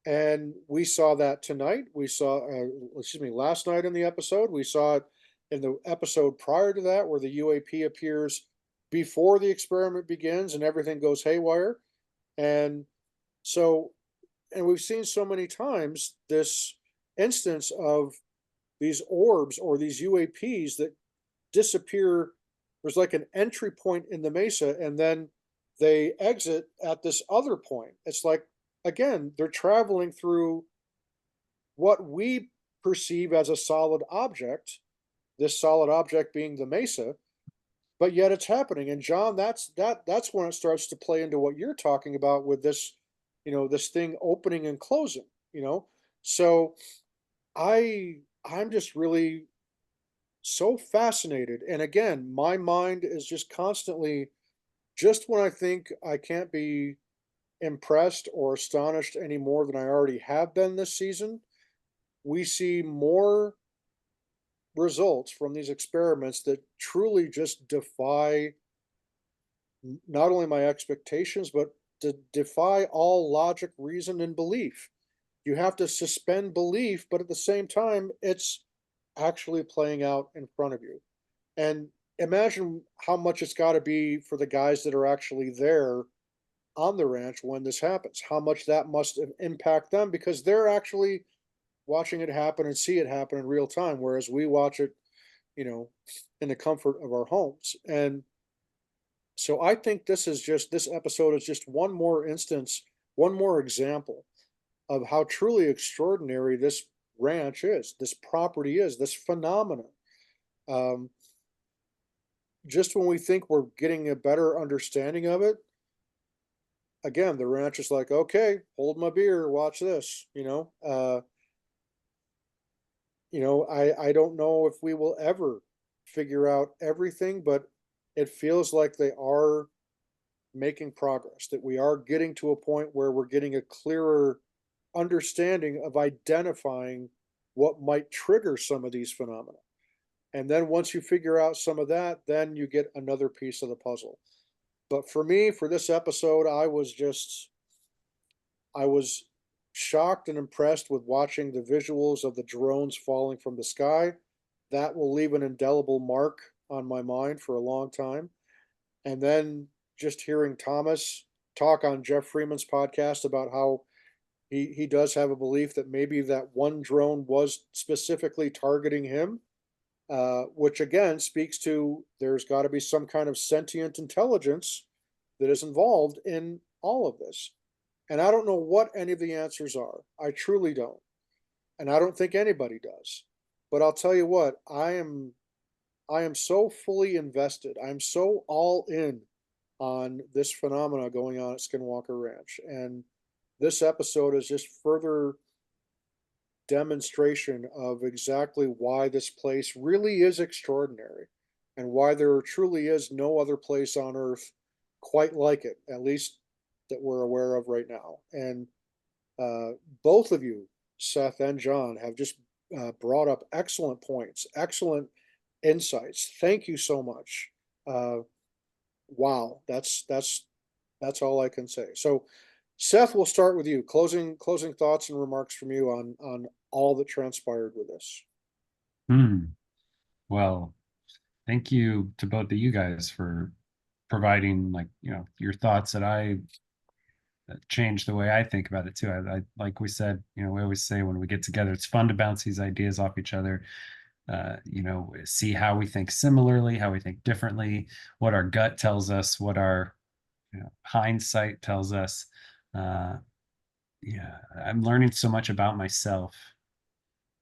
And we saw that tonight. We saw, last night in the episode. We saw it in the episode prior to that, where the UAP appears before the experiment begins and everything goes haywire. And so, and we've seen so many times this instance of these orbs or these UAPs that disappear. There's like an entry point in the mesa, and then they exit at this other point. It's like, again, they're traveling through what we perceive as a solid object, this solid object being the mesa, but yet it's happening. And John, that's when it starts to play into what you're talking about with this, this thing opening and closing. So I'm just really so fascinated. And again, my mind is just constantly, just when I think I can't be impressed or astonished any more than I already have been this season, we see more results from these experiments that truly just defy not only my expectations, but to defy all logic, reason, and belief. You have to suspend belief, but at the same time, it's actually playing out in front of you. And imagine how much it's got to be for the guys that are actually there on the ranch when this happens, how much that must impact them, because they're actually watching it happen and see it happen in real time, whereas we watch it, you know, in the comfort of our homes. And so I think this episode is just one more instance, one more example of how truly extraordinary this ranch is, this property is, this phenomenon. Um, just when we think we're getting a better understanding of it, again, the ranch is like, okay, hold my beer, watch this. I don't know if we will ever figure out everything, but it feels like they are making progress, that we are getting to a point where we're getting a clearer understanding of identifying what might trigger some of these phenomena. And then once you figure out some of that, then you get another piece of the puzzle. But for me, for this episode, I was shocked and impressed with watching the visuals of the drones falling from the sky. That will leave an indelible mark on my mind for a long time. And then just hearing Thomas talk on Jeff Freeman's podcast about how he does have a belief that maybe that one drone was specifically targeting him, which again speaks to there's got to be some kind of sentient intelligence that is involved in all of this. And I don't know what any of the answers are. I truly don't. And I don't think anybody does. But I'll tell you what, I am so fully invested. I'm so all in on this phenomena going on at Skinwalker Ranch. And this episode is just further demonstration of exactly why this place really is extraordinary and why there truly is no other place on earth quite like it, at least that we're aware of right now. And uh, both of you, Seth and John, have just brought up excellent points, excellent insights. Thank you so much. Uh, wow, that's all I can say. So, Seth, we'll start with you. Closing thoughts and remarks from you on all that transpired with this. Hmm. Well, thank you to both of you guys for providing, like, your thoughts that I changed the way I think about it too. Like we said, we always say when we get together, it's fun to bounce these ideas off each other. See how we think similarly, how we think differently, what our gut tells us, what our hindsight tells us. Yeah, I'm learning so much about myself,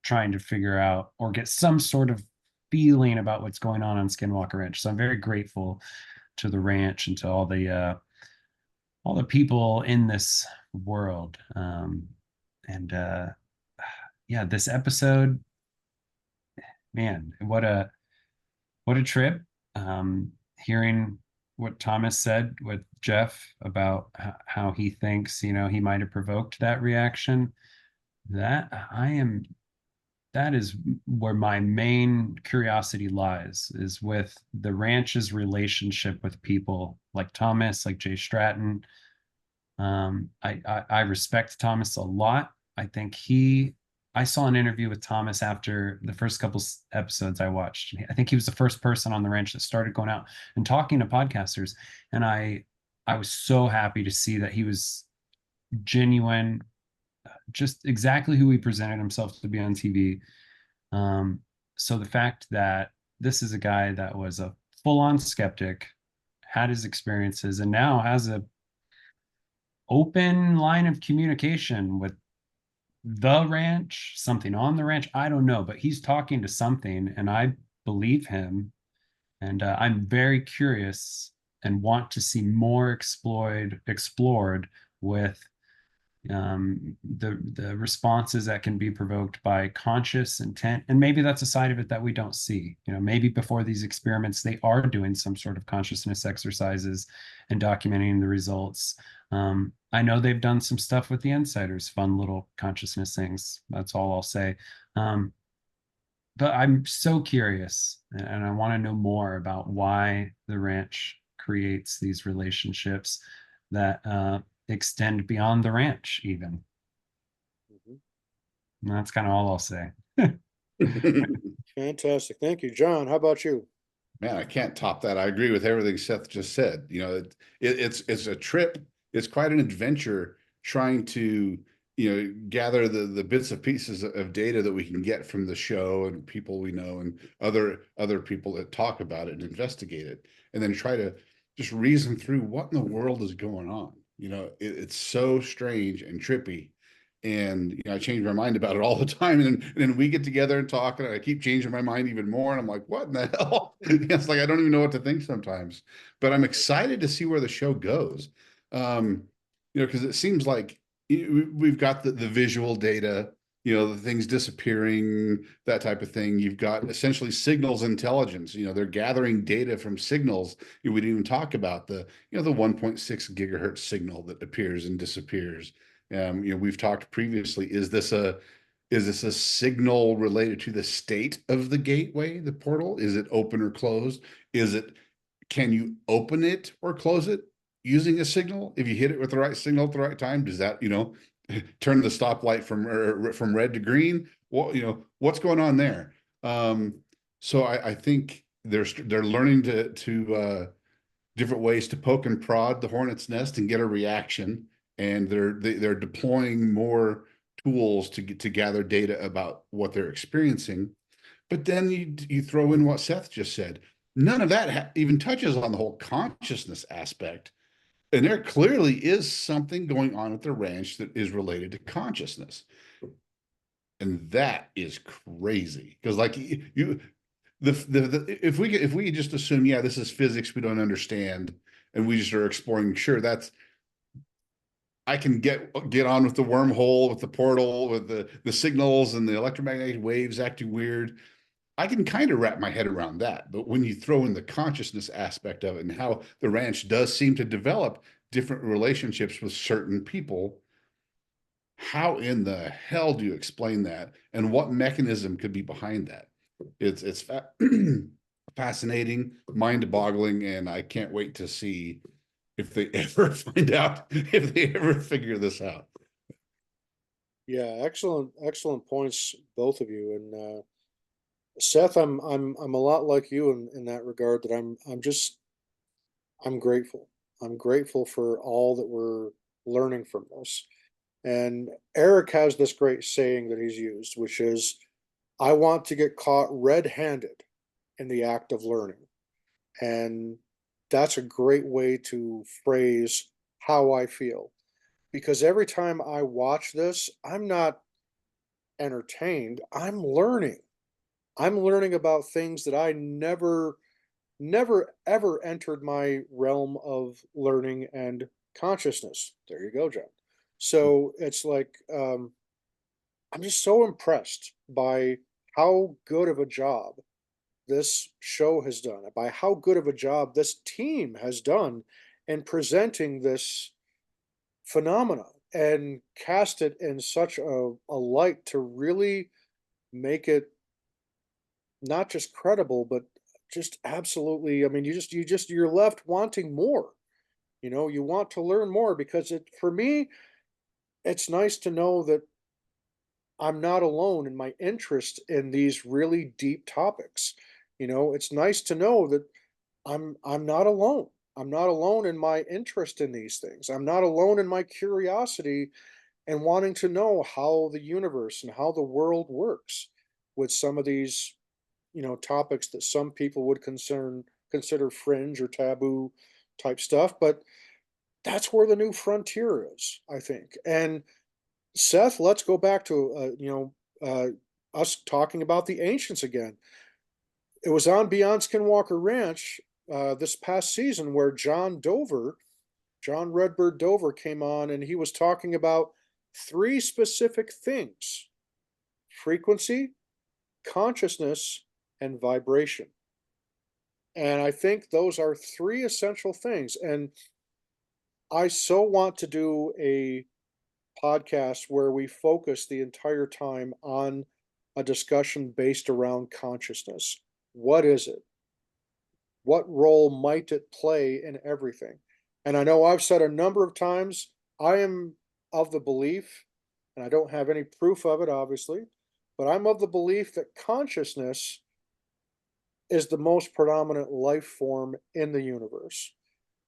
trying to figure out or get some sort of feeling about what's going on Skinwalker Ranch. So I'm very grateful to the ranch and to all the people in this world. And yeah, this episode, man, what a trip. Hearing what Thomas said with Jeff about how he thinks, he might have provoked that reaction. That is where my main curiosity lies, is with the ranch's relationship with people like Thomas, like Jay Stratton. I respect Thomas a lot. I think I saw an interview with Thomas after the first couple episodes I watched. I think he was the first person on the ranch that started going out and talking to podcasters. And I was so happy to see that he was genuine, just exactly who he presented himself to be on TV. So the fact that this is a guy that was a full-on skeptic, had his experiences, and now has a open line of communication with the ranch, something on the ranch. I don't know, but he's talking to something, and I believe him. And I'm very curious and want to see more explored with the responses that can be provoked by conscious intent. And maybe that's a side of it that we don't see. Maybe before these experiments, they are doing some sort of consciousness exercises and documenting the results. I know they've done some stuff with the insiders, fun little consciousness things. That's all I'll say. But I'm so curious, and I want to know more about why the ranch creates these relationships that extend beyond the ranch, even. Mhm. And that's kind of all I'll say. Fantastic. Thank you. John, how about you? Man, I can't top that. I agree with everything Seth just said. It's a trip. It's quite an adventure trying to, gather the bits of pieces of data that we can get from the show and people we know and other people that talk about it and investigate it, and then try to just reason through what in the world is going on. It's so strange and trippy. And I change my mind about it all the time, and then we get together and talk, and I keep changing my mind even more. And I'm like, "What in the hell?" It's like I don't even know what to think sometimes. But I'm excited to see where the show goes, because it seems like we've got the visual data, the things disappearing, that type of thing. You've got essentially signals intelligence. They're gathering data from signals. We didn't even talk about the 1.6 gigahertz signal that appears and disappears. We've talked previously. Is this a signal related to the state of the gateway, the portal? Is it open or closed? Can you open it or close it using a signal? If you hit it with the right signal at the right time, does that, turn the stoplight from red to green? What's going on there? So I think they're learning to different ways to poke and prod the hornet's nest and get a reaction, and they're deploying more tools to gather data about what they're experiencing. But then you throw in what Seth just said. None of that even touches on the whole consciousness aspect, and there clearly is something going on at the ranch that is related to consciousness, and that is crazy. Because like if we just assume, yeah, this is physics we don't understand, and we just are exploring, sure, I can get on with the wormhole, with the portal, with the signals and the electromagnetic waves acting weird. I can kind of wrap my head around that. But when you throw in the consciousness aspect of it and how the ranch does seem to develop different relationships with certain people, how in the hell do you explain that? And what mechanism could be behind that? It's fascinating, mind-boggling, and I can't wait to see if they ever if they ever figure this out. Yeah, excellent points, both of you. And Seth, I'm a lot like you in that regard. That I'm grateful. I'm grateful for all that we're learning from this. And Erik has this great saying that he's used, which is, I want to get caught red-handed in the act of learning. And that's a great way to phrase how I feel. Because every time I watch this, I'm not entertained, I'm learning. I'm learning about things that I never ever entered my realm of learning and consciousness. There you go, John. So it's like, I'm just so impressed by how good of a job this show has done, by how good of a job this team has done in presenting this phenomena and cast it in such a light to really make it not just credible, but just absolutely. I mean, you're left wanting more. You know, you want to learn more because for me, it's nice to know that I'm not alone in my interest in these really deep topics. You know, it's nice to know that I'm not alone. I'm not alone in my interest in these things. I'm not alone in my curiosity and wanting to know how the universe and how the world works with some of these, topics that some people would consider fringe or taboo type stuff. But that's where the new frontier is, I think. And Seth, let's go back to us talking about the ancients again. It was on Beyond Skinwalker Ranch this past season where John Redbird Dover came on, and he was talking about three specific things: frequency, consciousness, and vibration. And I think those are three essential things. And I so want to do a podcast where we focus the entire time on a discussion based around consciousness. What is it? What role might it play in everything? And I know I've said a number of times, I am of the belief, and I don't have any proof of it, obviously, but I'm of the belief that consciousness is the most predominant life form in the universe.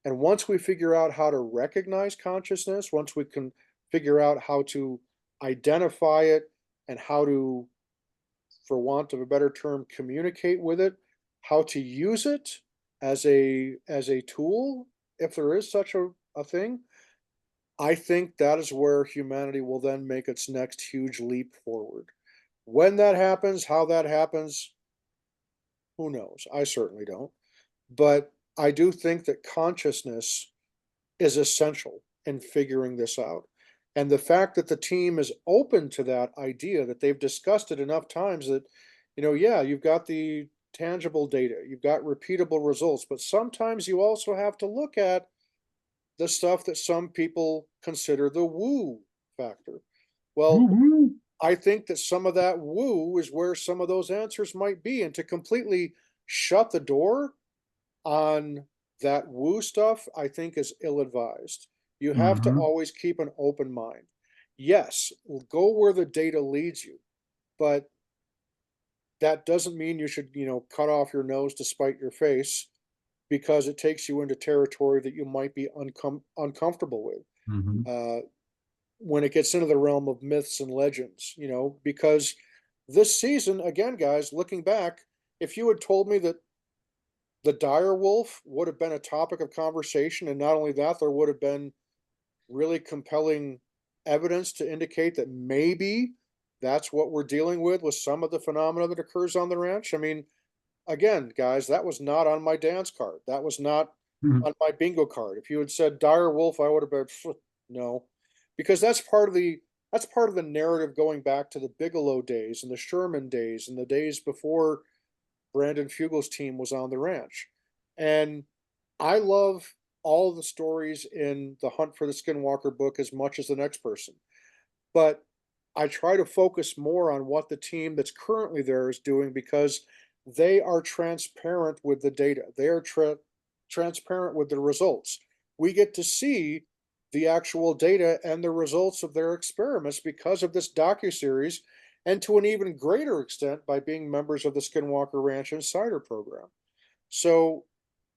And once we figure out how to recognize consciousness, once we can figure out how to identify it and how to, for want of a better term, communicate with it, how to use it as a tool, if there is such a thing, I think that is where humanity will then make its next huge leap forward. When that happens, how that happens, who knows? I certainly don't. But I do think that consciousness is essential in figuring this out. And the fact that the team is open to that idea, that they've discussed it enough times that, yeah, you've got the tangible data, you've got repeatable results, but sometimes you also have to look at the stuff that some people consider the woo factor. Well, Woo-hoo. I think that some of that woo is where some of those answers might be. And to completely shut the door on that woo stuff, I think is ill advised. You have to Mhm. always keep an open mind. Yes, go where the data leads you, but that doesn't mean you should, cut off your nose to spite your face because it takes you into territory that you might be uncomfortable with. Mhm. Uh, when it gets into the realm of myths and legends, because this season, again, guys, looking back, if you had told me that the dire wolf would have been a topic of conversation, and not only that, there would have been really compelling evidence to indicate that maybe that's what we're dealing with some of the phenomena that occurs on the ranch. I mean, again, guys, that was not on my dance card. That was not Mhm. on my bingo card. If you had said dire wolf, I would have been no, because that's part of the narrative going back to the Bigelow days and the Sherman days and the days before Brandon Fugel's team was on the ranch. And I love all of the stories in the Hunt for the Skinwalker book as much as the next person. But I try to focus more on what the team that's currently there is doing because they are transparent with the data. They are transparent with the results. We get to see the actual data and the results of their experiments because of this docuseries, and to an even greater extent by being members of the Skinwalker Ranch Insider program. So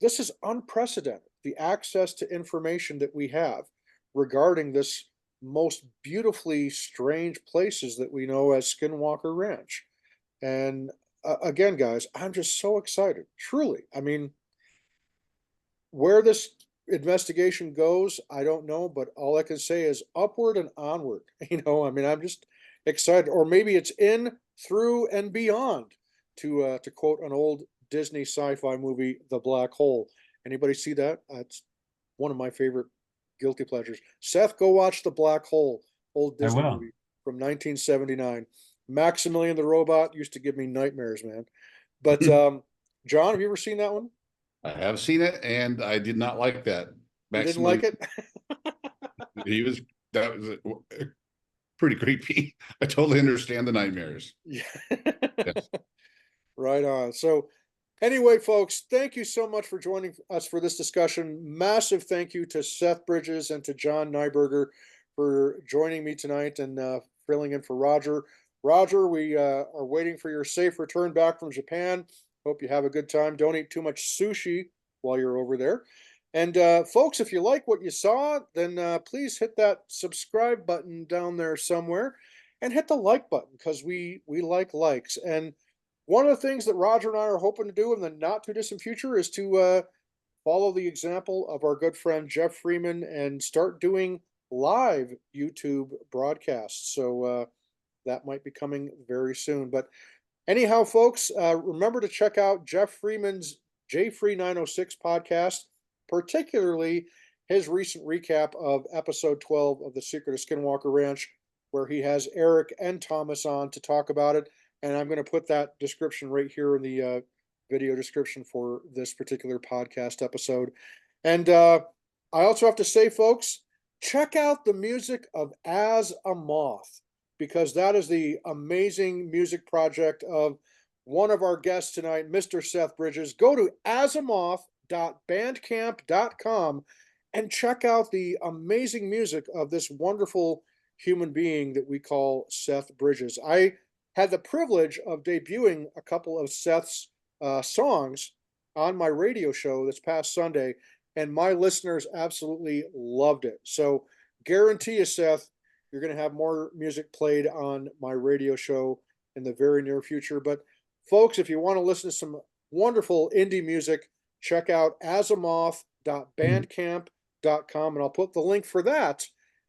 this is unprecedented. The access to information that we have regarding this most beautifully strange places that we know as Skinwalker Ranch. And again, guys, I'm just so excited. Truly. I mean, where this investigation goes, I don't know, but all I can say is upward and onward. I mean, I'm just excited. Or maybe it's in, through, and beyond, to quote an old Disney sci-fi movie, The Black Hole. Anybody see that? That's one of my favorite guilty pleasures. Seth, go watch The Black Hole, old I Disney will. movie from 1979. Maximilian the robot used to give me nightmares, man. But John, have you ever seen that one? I have seen it, and I did not like that. You didn't like Maximilian, it? that was pretty creepy. I totally understand the nightmares. Yeah. Yes. Right on. So, anyway, folks, thank you so much for joining us for this discussion. Massive thank you to Seth Bridges and to John Neiberger for joining me tonight and filling in for Roger. Roger, we are waiting for your safe return back from Japan. Hope you have a good time. Don't eat too much sushi while you're over there. And folks, if you like what you saw, then please hit that subscribe button down there somewhere and hit the like button because we like likes. And one of the things that Roger and I are hoping to do in the not too distant future is to follow the example of our good friend Jeff Freeman and start doing live YouTube broadcasts. So that might be coming very soon. But anyhow, folks, remember to check out Jeff Freeman's JFree 906 podcast, particularly his recent recap of episode 12 of The Secret of Skinwalker Ranch, where he has Erik and Thomas on to talk about it. And I'm going to put that description right here in the video description for this particular podcast episode. And I also have to say, folks, check out the music of As a Moth, because that is the amazing music project of one of our guests tonight, Mr. Seth Bridges. Go to asamoth.bandcamp.com and check out the amazing music of this wonderful human being that we call Seth Bridges. I had the privilege of debuting a couple of Seth's songs on my radio show this past Sunday, and my listeners absolutely loved it. So guarantee you, Seth, you're going to have more music played on my radio show in the very near future. But folks, if you want to listen to some wonderful indie music, check out asamoth.bandcamp.com, and I'll put the link for that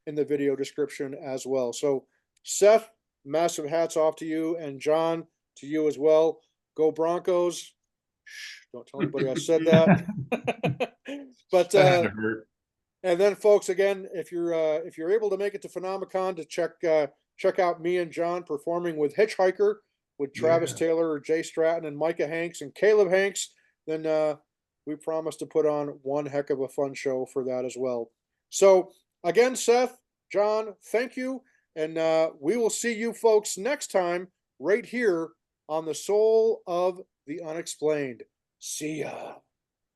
in the video description as well. So Seth, massive hats off to you, and John, to you as well. Go Broncos. Shh, don't tell anybody I said that. But That had to hurt. and then, folks, again, if you're able to make it to Phenomicon to check out me and John performing with Hitchhiker with Travis Yeah. Taylor, Jay Stratton, and Micah Hanks and Caleb Hanks, then we promise to put on one heck of a fun show for that as well. So again, Seth, John, thank you, and we will see you folks next time right here on the Soul of the Unexplained. See ya.